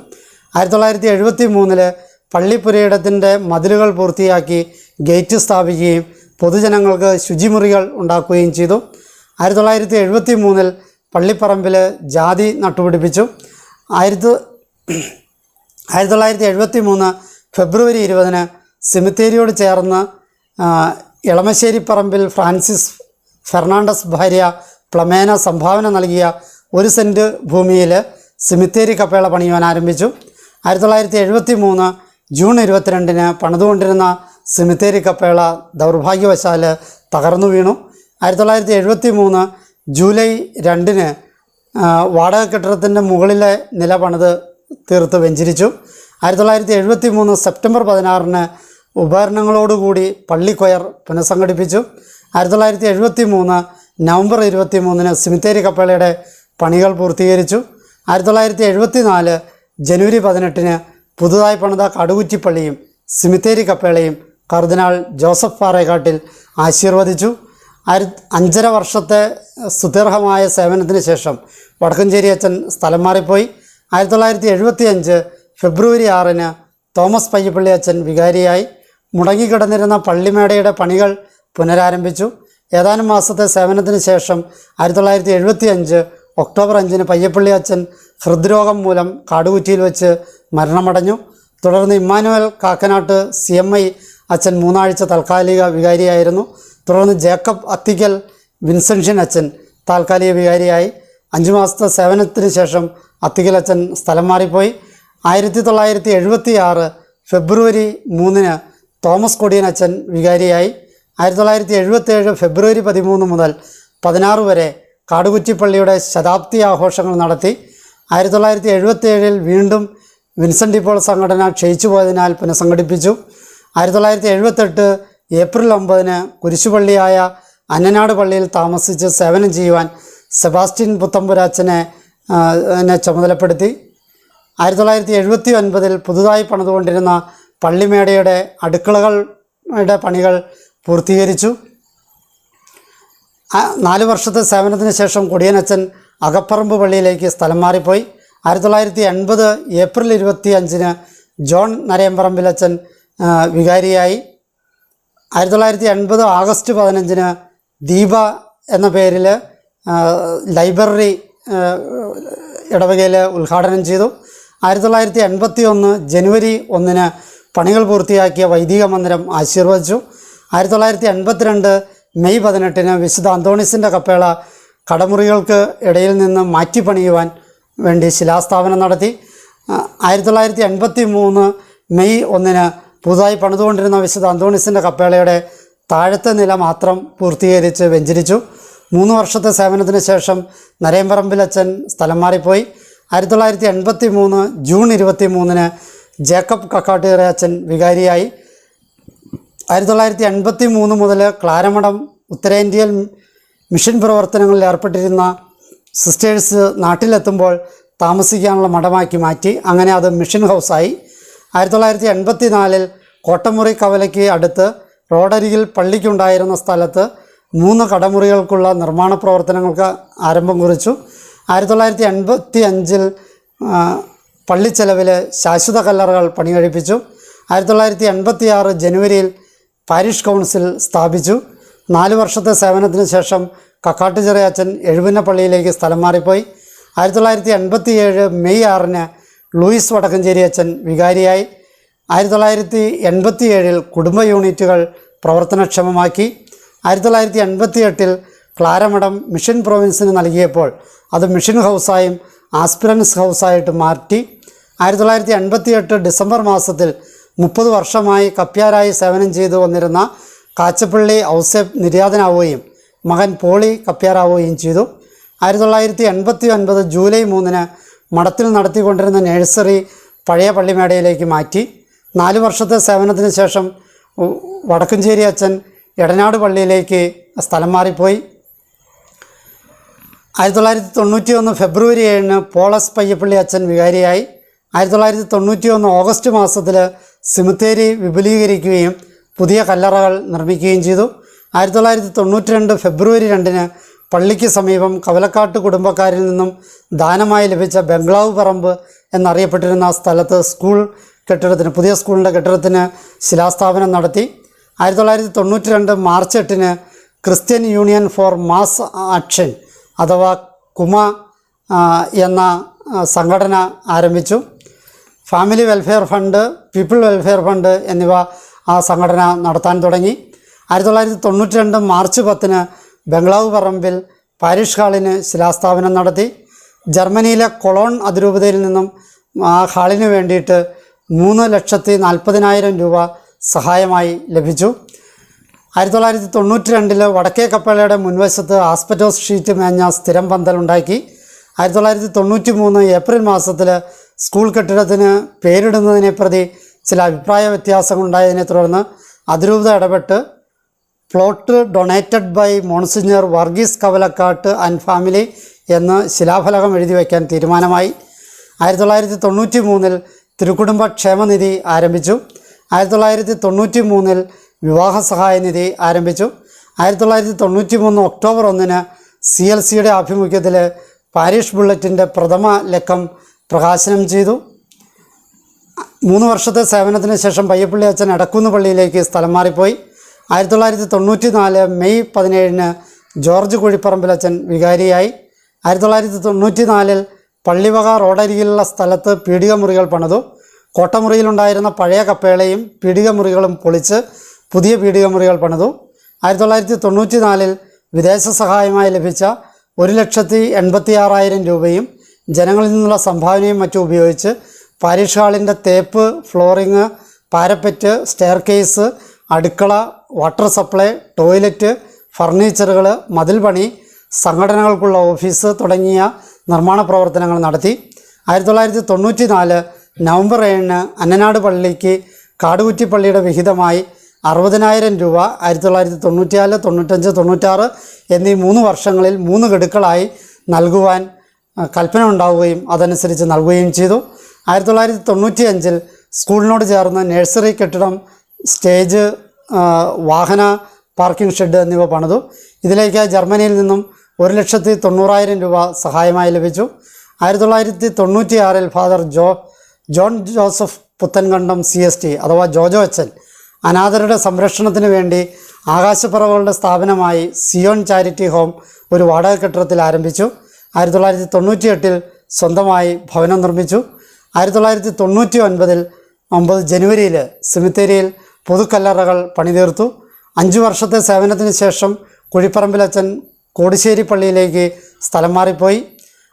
1973 പള്ളിപ്പുരയിടത്തിൻ്റെ മതിലുകൾ പൂർത്തിയാക്കി ഗേറ്റ് സ്ഥാപിക്കുകയും പൊതുജനങ്ങൾക്ക് ശുചിമുറികൾ ഉണ്ടാക്കുകയും ചെയ്തു. 1973 പള്ളിപ്പറമ്പിൽ ജാതി നട്ടുപിടിപ്പിച്ചു. 1973 ഫെബ്രുവരി 20 സെമിത്തേരിയോട് ചേർന്ന് എളമശ്ശേരി പറമ്പിൽ ഫ്രാൻസിസ് ഫെർണാണ്ടസ് ഭാര്യ പ്ലമേന സംഭാവന നൽകിയ 1 സെൻറ്റ് ഭൂമിയിൽ സെമിത്തേരി കപ്പേള പണിയുവാൻ ആരംഭിച്ചു. 1973 ജൂൺ 22 പണിതുകൊണ്ടിരുന്ന സെമിത്തേരി കപ്പേള ദൗർഭാഗ്യവശാൽ തകർന്നു വീണു. 1973 ജൂലൈ 2 വാടക കെട്ടിടത്തിൻ്റെ മുകളിലെ നില പണിത് തീർത്ത് വെഞ്ചരിച്ചു. 1973 സെപ്റ്റംബർ 16 ഉപകരണങ്ങളോടുകൂടി പള്ളിക്കൊയർ പുനഃസംഘടിപ്പിച്ചു. 1973 നവംബർ 23 സെമിത്തേരി കപ്പേളയുടെ പണികൾ പൂർത്തീകരിച്ചു. 1974 ജനുവരി 18 പുതുതായി പണിത കടുകുറ്റിപ്പള്ളിയും സെമിത്തേരി കപ്പേളയും കർദിനാൾ ജോസഫ് പാറേക്കാട്ടിൽ ആശീർവദിച്ചു. 5.5 വർഷത്തെ സുദീർഘമായ സേവനത്തിന് ശേഷം വടക്കഞ്ചേരി അച്ഛൻ സ്ഥലം മാറിപ്പോയി. 1975 ഫെബ്രുവരി 6 തോമസ് പയ്യപ്പള്ളി അച്ഛൻ വികാരിയായി. മുടങ്ങിക്കിടന്നിരുന്ന പള്ളിമേടയുടെ പണികൾ പുനരാരംഭിച്ചു. ഏതാനും മാസത്തെ സേവനത്തിന് ശേഷം 1975 ഒക്ടോബർ 5 പയ്യപ്പള്ളി അച്ഛൻ ഹൃദ്രോഗം മൂലം കാടുകുറ്റിയിൽ വെച്ച് മരണമടഞ്ഞു. തുടർന്ന് ഇമ്മാനുവൽ കാക്കനാട്ട് CMI അച്ഛൻ 3 ആഴ്ച താൽക്കാലിക വികാരിയായിരുന്നു. തുടർന്ന് ജേക്കബ് അത്തിക്കൽ വിൻസെൻഷ്യൻ അച്ഛൻ താൽക്കാലിക വികാരിയായി. 5 മാസത്തെ സേവനത്തിന് ശേഷം അത്തിക്കൽ അച്ഛൻ സ്ഥലം മാറിപ്പോയി. 1976 ഫെബ്രുവരി 3 തോമസ് കൊടിയൻ അച്ഛൻ വികാരിയായി. 1977 ഫെബ്രുവരി 13 മുതൽ 16 വരെ കാടുകുറ്റിപ്പള്ളിയുടെ ശതാബ്ദി ആഘോഷങ്ങൾ നടത്തി. 1977 വീണ്ടും വിൻസെൻ്റ് പോൾ സംഘടന ക്ഷയിച്ചു പോയതിനാൽ പുനഃസംഘടിപ്പിച്ചു. 1978 ഏപ്രിൽ 9 കുരിശുപള്ളിയായ അന്നനാട് പള്ളിയിൽ താമസിച്ച് സേവനം ചെയ്യുവാൻ സെബാസ്റ്റ്യൻ പുത്തമ്പുരാച്ചനെ ചുമതലപ്പെടുത്തി. 1979 പുതുതായി പണിതുകൊണ്ടിരുന്ന പള്ളിമേടയുടെ അടുക്കളകളുടെ പണികൾ പൂർത്തീകരിച്ചു. 4 വർഷത്തെ സേവനത്തിന് ശേഷം കൊടിയനച്ഛൻ അകപ്പറമ്പ് പള്ളിയിലേക്ക് സ്ഥലം മാറിപ്പോയി. 1980 ഏപ്രിൽ 25 ജോൺ നരയമ്പറമ്പിലച്ഛൻ വികാരിയായി. 1980 ആഗസ്റ്റ് 15 ദീപ എന്ന പേരിൽ ലൈബ്രറി ഇടവകയിൽ ഉദ്ഘാടനം ചെയ്തു. 1981 ജനുവരി 1 പണികൾ പൂർത്തിയാക്കിയ വൈദിക മന്ദിരം ആശീർവദിച്ചു. 1982 മെയ് 18 വിശുദ്ധ അന്തോണീസിൻ്റെ കപ്പേള കടമുറികൾക്ക് ഇടയിൽ നിന്ന് മാറ്റി പണിയുവാൻ വേണ്ടി ശിലാസ്ഥാപനം നടത്തി. 1983 മെയ് 1 പുതുതായി പണിതുകൊണ്ടിരുന്ന വിശുദ്ധ അന്തോണീസിൻ്റെ കപ്പേളയുടെ താഴത്തെ നില മാത്രം പൂർത്തീകരിച്ച് വെഞ്ചരിച്ചു. 3 വർഷത്തെ സേവനത്തിന് ശേഷം നരയമ്പറമ്പിലച്ഛൻ സ്ഥലം മാറിപ്പോയി. 1983 ജൂൺ 23 ജേക്കബ് കക്കാട്ടുകര അച്ഛൻ വികാരിയായി. 1983 മുതൽ ക്ലാരമഠം ഉത്തരേന്ത്യയിൽ മിഷൻ പ്രവർത്തനങ്ങളിൽ ഏർപ്പെട്ടിരുന്ന സിസ്റ്റേഴ്സ് നാട്ടിലെത്തുമ്പോൾ താമസിക്കാനുള്ള മഠമാക്കി മാറ്റി. അങ്ങനെ അത് മിഷൻ ഹൗസായി. 1984 കോട്ടമുറി കവലയ്ക്ക് അടുത്ത് റോഡരികിൽ പള്ളിക്കുണ്ടായിരുന്ന സ്ഥലത്ത് 3 കടമുറികൾക്കുള്ള നിർമ്മാണ പ്രവർത്തനങ്ങൾക്ക് ആരംഭം കുറിച്ചു. 1985 പള്ളിച്ചെലവിൽ ശാശ്വത കല്ലറകൾ പണി കഴിപ്പിച്ചു. 1986 ജനുവരിയിൽ പാരിഷ് കൗൺസിൽ സ്ഥാപിച്ചു. 4 വർഷത്തെ സേവനത്തിന് ശേഷം കക്കാട്ടുചിറ അച്ഛൻ എഴുപുന്ന പള്ളിയിലേക്ക് സ്ഥലം മാറിപ്പോയി. 1987 മെയ് 6 ലൂയിസ് വടക്കഞ്ചേരി അച്ഛൻ വികാരിയായി. 1987 കുടുംബ യൂണിറ്റുകൾ പ്രവർത്തനക്ഷമമാക്കി. 1988 ക്ലാരമഠം മിഷൻ പ്രൊവിൻസിന് നൽകിയപ്പോൾ അത് മിഷൻ ഹൗസായും ആസ്പിറൻസ് ഹൗസായിട്ട് മാറ്റി. 1988 ഡിസംബർ മാസത്തിൽ 30 വർഷമായി കപ്പ്യാരായി സേവനം ചെയ്തു വന്നിരുന്ന കാച്ചപ്പള്ളി ഔസേപ്പ് നിര്യാതനാവുകയും മകൻ പോളി കപ്പ്യാരാവുകയും ചെയ്തു. 1989 ജൂലൈ 3 മഠത്തിൽ നടത്തിക്കൊണ്ടിരുന്ന നഴ്സറി പഴയ പള്ളിമേടയിലേക്ക് മാറ്റി. 4 വർഷത്തെ സേവനത്തിന് ശേഷം വടക്കുംചേരി അച്ഛൻ എടനാട് പള്ളിയിലേക്ക് സ്ഥലം മാറിപ്പോയി. 1991 ഫെബ്രുവരി 7 പോളസ് പയ്യപ്പള്ളി അച്ഛൻ വികാരിയായി. 1991 ഓഗസ്റ്റ് മാസത്തിൽ സിമിത്തേരി വിപുലീകരിക്കുകയും പുതിയ കല്ലറകൾ നിർമ്മിക്കുകയും ചെയ്തു. 1992 ഫെബ്രുവരി 2 പള്ളിക്ക് സമീപം കവലക്കാട്ട് കുടുംബക്കാരിൽ നിന്നും ദാനമായി ലഭിച്ച ബംഗ്ലാവ് പറമ്പ് എന്നറിയപ്പെട്ടിരുന്ന സ്ഥലത്ത് പുതിയ സ്കൂളിൻ്റെ കെട്ടിടത്തിന് ശിലാസ്ഥാപനം നടത്തി. 1992 March 8 Christian union four mass action അഥവാ കുമ എന്ന സംഘടന ആരംഭിച്ചു. Family welfare fund, people welfare fund എന്നിവ ആ സംഘടന നടത്താൻ തുടങ്ങി. 1992 മാർച്ച് 10 ബംഗ്ലാവ് പറമ്പിൽ പാരിഷ് ഹാളിന് ശിലാസ്ഥാപനം നടത്തി. ജർമ്മനിയിലെ കൊളോൺ അതിരൂപതയിൽ നിന്നും ആ ഹാളിന് വേണ്ടിയിട്ട് 3,40,000 രൂപ സഹായമായി ലഭിച്ചു. 1992 വടക്കേ കപ്പേളയുടെ മുൻവശത്ത് ആസ്പെറ്റോസ് ഷീറ്റ് മേഞ്ഞ സ്ഥിരം പന്തലുണ്ടാക്കി. 1993 ഏപ്രിൽ മാസത്തിൽ സ്കൂൾ കെട്ടിടത്തിന് പേരിടുന്നതിനെ പ്രതി ചില അഭിപ്രായ വ്യത്യാസങ്ങളുണ്ടായതിനെ തുടർന്ന് അതിരൂപത ഇടപെട്ട് plot donated by monsignor Varghese Kavalakkattu and family എന്ന് ശിലാഫലകം എഴുതി വയ്ക്കാൻ തീരുമാനമായി. 1993 തിരുക്കുടുംബ ക്ഷേമനിധി ആരംഭിച്ചു. 1993 വിവാഹ സഹായനിധി ആരംഭിച്ചു. 1993 ഒക്ടോബർ 1 CLCയുടെ ആഭിമുഖ്യത്തിൽ പാരിഷ് ബുള്ളറ്റിൻ്റെ പ്രഥമ ലക്കം പ്രകാശനം ചെയ്തു. 3 വർഷത്തെ സേവനത്തിന് ശേഷം പയ്യപ്പള്ളി അച്ഛൻ എടക്കുന്ന് പള്ളിയിലേക്ക് സ്ഥലം മാറിപ്പോയി. 1994 മെയ് 17 ജോർജ് കുഴിപ്പറമ്പിലച്ഛൻ വികാരിയായി. 1994 പള്ളിവക റോഡരികിലുള്ള സ്ഥലത്ത് പീഡികമുറികൾ പണിതു. കോട്ടമുറിയിലുണ്ടായിരുന്ന പഴയ കപ്പേളയും പീഡികമുറികളും പൊളിച്ച് പുതിയ പീഡികമുറികൾ പണിതു. 1994 വിദേശ സഹായമായി ലഭിച്ച 1,86,000 രൂപയും ജനങ്ങളിൽ നിന്നുള്ള സംഭാവനയും മറ്റും ഉപയോഗിച്ച് പാരിഷ് ഹാളിൻ്റെ തേപ്പ്, ഫ്ലോറിങ്, പാരപ്പറ്റ്, സ്റ്റെയർ കേസ്, അടുക്കള, വാട്ടർ സപ്ലൈ, ടോയ്ലറ്റ്, ഫർണിച്ചറുകൾ, മതിൽ പണി, സംഘടനകൾക്കുള്ള ഓഫീസ് തുടങ്ങിയ നിർമ്മാണ പ്രവർത്തനങ്ങൾ നടത്തി. 1994 നവംബർ 7 അന്നനാട് പള്ളിക്ക് കാടുകുറ്റി പള്ളിയുടെ വിഹിതമായി 60,000 രൂപ 1994, 95, 96 എന്നീ 3 വർഷങ്ങളിൽ 3 ഗഡുക്കളായി നൽകുവാൻ കൽപ്പന ഉണ്ടാവുകയും അതനുസരിച്ച് നൽകുകയും ചെയ്തു. 1995 സ്കൂളിനോട് ചേർന്ന് നഴ്സറി കെട്ടിടം, സ്റ്റേജ്, വാഹന പാർക്കിംഗ് ഷെഡ് എന്നിവ പണിതു. ഇതിലേക്ക് ജർമ്മനിയിൽ നിന്നും 1,90,000 രൂപ സഹായമായി ലഭിച്ചു. 1996 father John Joseph Puthenkandam CST അഥവാ ജോജോ അച്ഛൻ അനാഥരുടെ സംരക്ഷണത്തിന് വേണ്ടി ആകാശപ്പറവുകളുടെ സ്ഥാപനമായി സിയോൺ ചാരിറ്റി ഹോം ഒരു വാടക കെട്ടിടത്തിൽ ആരംഭിച്ചു. 1998 സ്വന്തമായി ഭവനം നിർമ്മിച്ചു. 1999 ജനുവരിയിൽ സെമിത്തേരിയിൽ പൊതുക്കല്ലറകൾ പണിതീർത്തു. 5 വർഷത്തെ സേവനത്തിന് ശേഷം കുഴിപ്പറമ്പിലച്ഛൻ കോടിശ്ശേരി പള്ളിയിലേക്ക് സ്ഥലം മാറിപ്പോയി.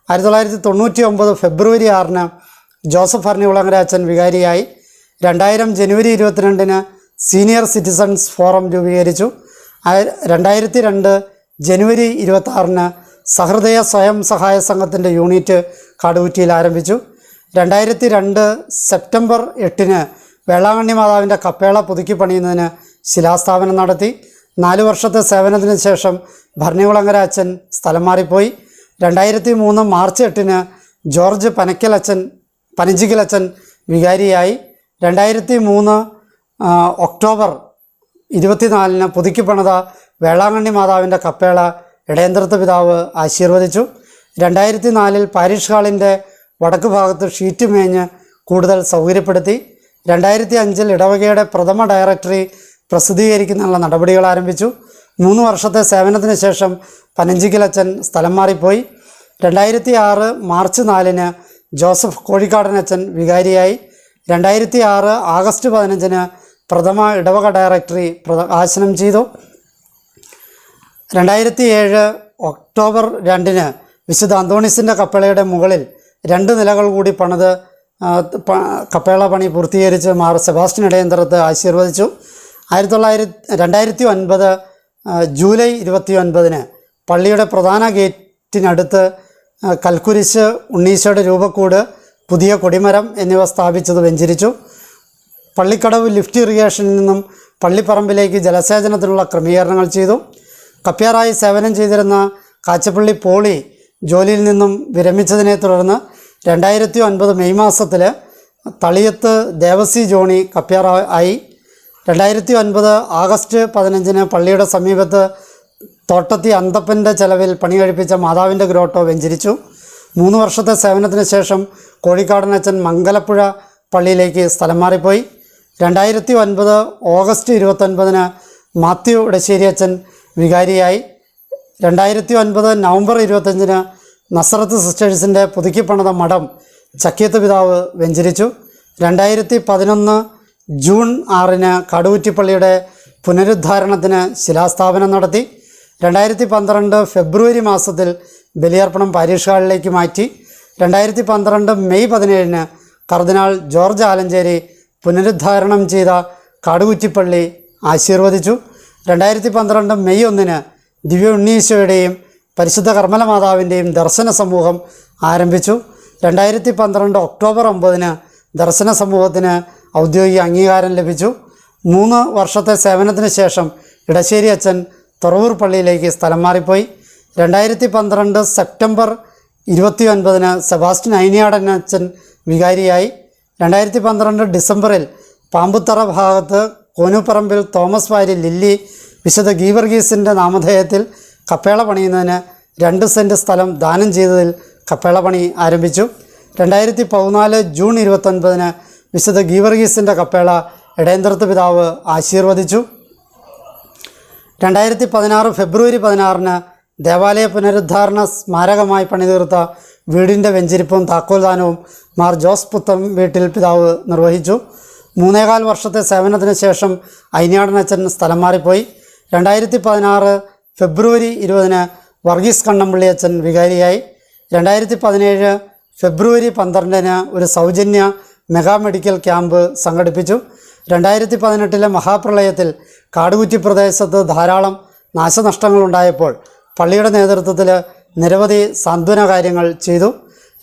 1999 ഫെബ്രുവരി 6 ജോസഫ് അർണികുളങ്ങര അച്ഛൻ വികാരിയായി. 2000 ജനുവരി 22 സീനിയർ സിറ്റിസൺസ് ഫോറം രൂപീകരിച്ചു. 2002 ജനുവരി 26 സഹൃദയ സ്വയം സഹായ സംഘത്തിൻ്റെ യൂണിറ്റ് കാടുകുറ്റിയിൽ ആരംഭിച്ചു. 2002 സെപ്റ്റംബർ 8 വേളാങ്കണ്ണി മാതാവിൻ്റെ കപ്പേള പുതുക്കി പണിയുന്നതിന് ശിലാസ്ഥാപനം നടത്തി. 4 വർഷത്തെ സേവനത്തിന് ശേഷം ഭരണികുളങ്ങര അച്ഛൻ സ്ഥലം മാറിപ്പോയി. 2003 മാർച്ച് 8 ജോർജ് പനഞ്ചിക്കലച്ഛൻ വികാരിയായി. 2003 ഒക്ടോബർ 24 പുതുക്കി പണിത വേളാങ്കണ്ണി മാതാവിൻ്റെ കപ്പേള ഇടയന്ത്രത്ത് പിതാവ് ആശീർവദിച്ചു. 2004 പാരിഷ് ഹാളിൻ്റെ വടക്ക് ഭാഗത്ത് ഷീറ്റ് മേഞ്ഞ് കൂടുതൽ സൗകര്യപ്പെടുത്തി. 2005 ഇടവകയുടെ പ്രഥമ ഡയറക്ടറി പ്രസിദ്ധീകരിക്കുന്നതിനുള്ള നടപടികൾ ആരംഭിച്ചു. 3 വർഷത്തെ സേവനത്തിന് ശേഷം പനഞ്ചിക്കലച്ഛൻ സ്ഥലം മാറിപ്പോയി. 2006 മാർച്ച് 4 ജോസഫ് കോഴിക്കാടനച്ഛൻ വികാരിയായി. 2006 ആഗസ്റ്റ് 15 പ്രഥമ ഇടവക ഡയറക്ടറി പ്രകാശനം ചെയ്തു. 2007 ഒക്ടോബർ 2 വിശുദ്ധ അന്തോണീസിൻ്റെ കപ്പേളയുടെ മുകളിൽ 2 നിലകൾ കൂടി പണിത് കപ്പേള പണി പൂർത്തീകരിച്ച് മാർ സെബാസ്റ്റ്യൻ ഇടയന്തരത്ത് ആശീർവദിച്ചു. 2009 ജൂലൈ 29 പള്ളിയുടെ പ്രധാന ഗേറ്റിനടുത്ത് കൽക്കുരിശ്, ഉണ്ണീശോയുടെ രൂപക്കൂട്, പുതിയ കൊടിമരം എന്നിവ സ്ഥാപിച്ചത് വെഞ്ചരിച്ചു. പള്ളിക്കടവ് ലിഫ്റ്റ് ഇറിഗേഷനിൽ നിന്നും പള്ളിപ്പറമ്പിലേക്ക് ജലസേചനത്തിനുള്ള ക്രമീകരണങ്ങൾ ചെയ്തു. കപ്പ്യാറായി സേവനം ചെയ്തിരുന്ന കാച്ചപ്പള്ളി പോളി ജോലിയിൽ നിന്നും വിരമിച്ചതിനെ തുടർന്ന് 2009 മെയ് മാസത്തിൽ തളിയത്ത് ദേവസി ജോണി കപ്പ്യാർ ആയി. 2009 ആഗസ്റ്റ് 15 പള്ളിയുടെ സമീപത്ത് തോട്ടത്തി അന്തപ്പൻ്റെ ചെലവിൽ പണി കഴിപ്പിച്ച മാതാവിൻ്റെ ഗ്രോട്ടോ വെഞ്ചരിച്ചു. 3 വർഷത്തെ സേവനത്തിന് ശേഷം കോഴിക്കാടനച്ചൻ മംഗലപ്പുഴ പള്ളിയിലേക്ക് സ്ഥലം മാറിപ്പോയി. 2009 ഓഗസ്റ്റ് 29 മാത്യു ഇടശ്ശേരി അച്ഛൻ വികാരിയായി. 2009 നവംബർ 25 നസ്രത്ത് സിസ്റ്റേഴ്സിൻ്റെ പുതുക്കിപ്പണിത മഠം ചക്കിയത്ത് പിതാവ് വെഞ്ചരിച്ചു. 2011 ജൂൺ 6 കാടുകുറ്റിപ്പള്ളിയുടെ പുനരുദ്ധാരണത്തിന് ശിലാസ്ഥാപനം നടത്തി. 2012 ഫെബ്രുവരി മാസത്തിൽ ബലിയർപ്പണം പാരീഷ് ഹാളിലേക്ക് മാറ്റി. 2012 മെയ് 17 കർദിനാൾ ജോർജ് ആലഞ്ചേരി പുനരുദ്ധാരണം ചെയ്ത കാടുകുറ്റിപ്പള്ളി ആശീർവദിച്ചു. 2012 മെയ് 1 ദിവ്യ ഉണ്ണീശോയുടെയും പരിശുദ്ധ കർമ്മല മാതാവിൻ്റെയും ദർശന സമൂഹം ആരംഭിച്ചു. 2012 ഒക്ടോബർ 9 ദർശന സമൂഹത്തിന് ഔദ്യോഗിക അംഗീകാരം ലഭിച്ചു. 3 വർഷത്തെ സേവനത്തിന് ശേഷം ഇടശ്ശേരി അച്ഛൻ തുറവൂർ പള്ളിയിലേക്ക് സ്ഥലം മാറിപ്പോയി. 2012 സെപ്റ്റംബർ 29 സെബാസ്റ്റ്യൻ ഐനിയാടൻ അച്ഛൻ വികാരിയായി. 2012 ഡിസംബറിൽ പാമ്പുത്തറ ഭാഗത്ത് കോനുപറമ്പിൽ തോമസ് വാരി ലില്ലി വിശുദ്ധ ഗീവർഗീസിൻ്റെ നാമധേയത്തിൽ കപ്പേള പണിയുന്നതിന് 2 സെൻറ്റ് സ്ഥലം ദാനം ചെയ്തതിൽ കപ്പേള പണി ആരംഭിച്ചു. 2014 ജൂൺ 29 വിശുദ്ധ ഗീവർഗീസിൻ്റെ കപ്പേള ഇടയന്തരത്ത് പിതാവ് ആശീർവദിച്ചു. 2016 ഫെബ്രുവരി 16 ദേവാലയ പുനരുദ്ധാരണ സ്മാരകമായി പണിതീർത്ത വീടിൻ്റെ വെഞ്ചരിപ്പും താക്കോൽദാനവും മാർ ജോസ് പുത്തം വീട്ടിൽ പിതാവ് നിർവഹിച്ചു. 3.25 വർഷത്തെ സേവനത്തിന് ശേഷം ഐനിയാടനച്ചൻ സ്ഥലം മാറിപ്പോയി. 2016 ഫെബ്രുവരി 20 വർഗീസ് കണ്ണമ്പള്ളി അച്ഛൻ വികാരിയായി. 2017 ഫെബ്രുവരി 12 ഒരു സൗജന്യ മെഗാ മെഡിക്കൽ ക്യാമ്പ് സംഘടിപ്പിച്ചു. 2018 മഹാപ്രളയത്തിൽ കാടുകുറ്റി പ്രദേശത്ത് ധാരാളം നാശനഷ്ടങ്ങളുണ്ടായപ്പോൾ പള്ളിയുടെ നേതൃത്വത്തിൽ നിരവധി സാന്ത്വന കാര്യങ്ങൾ ചെയ്തു.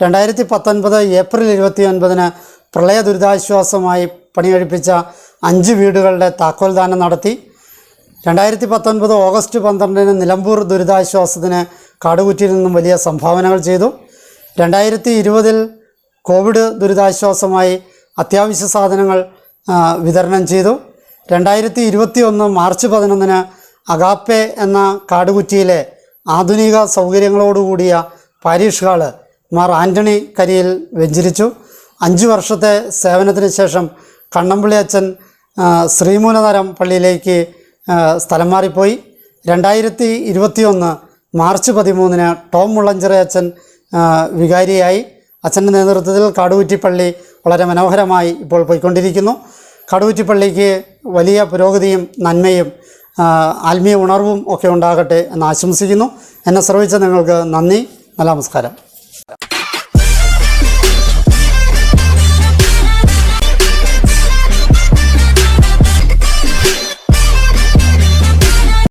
2019 ഏപ്രിൽ 29 പ്രളയ ദുരിതാശ്വാസമായി പണികഴിപ്പിച്ച 5 വീടുകളുടെ താക്കോൽദാനം നടത്തി. 2019 ഓഗസ്റ്റ് 12 നിലമ്പൂർ ദുരിതാശ്വാസത്തിന് കാടുകുറ്റിയിൽ നിന്നും വലിയ സംഭാവനകൾ ചെയ്തു. 2020 കോവിഡ് ദുരിതാശ്വാസമായി അത്യാവശ്യ സാധനങ്ങൾ വിതരണം ചെയ്തു. 2021 മാർച്ച് 11 അഗാപ്പെ എന്ന കാടുകുറ്റിയിലെ ആധുനിക സൗകര്യങ്ങളോടുകൂടിയ പാരീഷ് ഹാള് മാർ ആൻ്റണി കരിയിൽ വെഞ്ചരിച്ചു. 5 വർഷത്തെ സേവനത്തിന് ശേഷം കണ്ണമ്പള്ളി അച്ഛൻ ശ്രീമൂലനരം പള്ളിയിലേക്ക് സ്ഥലം മാറിപ്പോയി. 2021 മാർച്ച് 13 ടോം മുള്ളഞ്ചിറ അച്ഛൻ വികാരിയായി. അച്ഛൻ്റെ നേതൃത്വത്തിൽ കാടുകുറ്റിപ്പള്ളി വളരെ മനോഹരമായി ഇപ്പോൾ പോയിക്കൊണ്ടിരിക്കുന്നു. കാടുകുറ്റിപ്പള്ളിക്ക് വലിയ പുരോഗതിയും നന്മയും ആത്മീയ ഉണർവും ഒക്കെ ഉണ്ടാകട്ടെ എന്ന് ആശംസിക്കുന്നു. എന്നെ ശ്രവിച്ച നിങ്ങൾക്ക് നന്ദി. നല്ല നമസ്കാരം.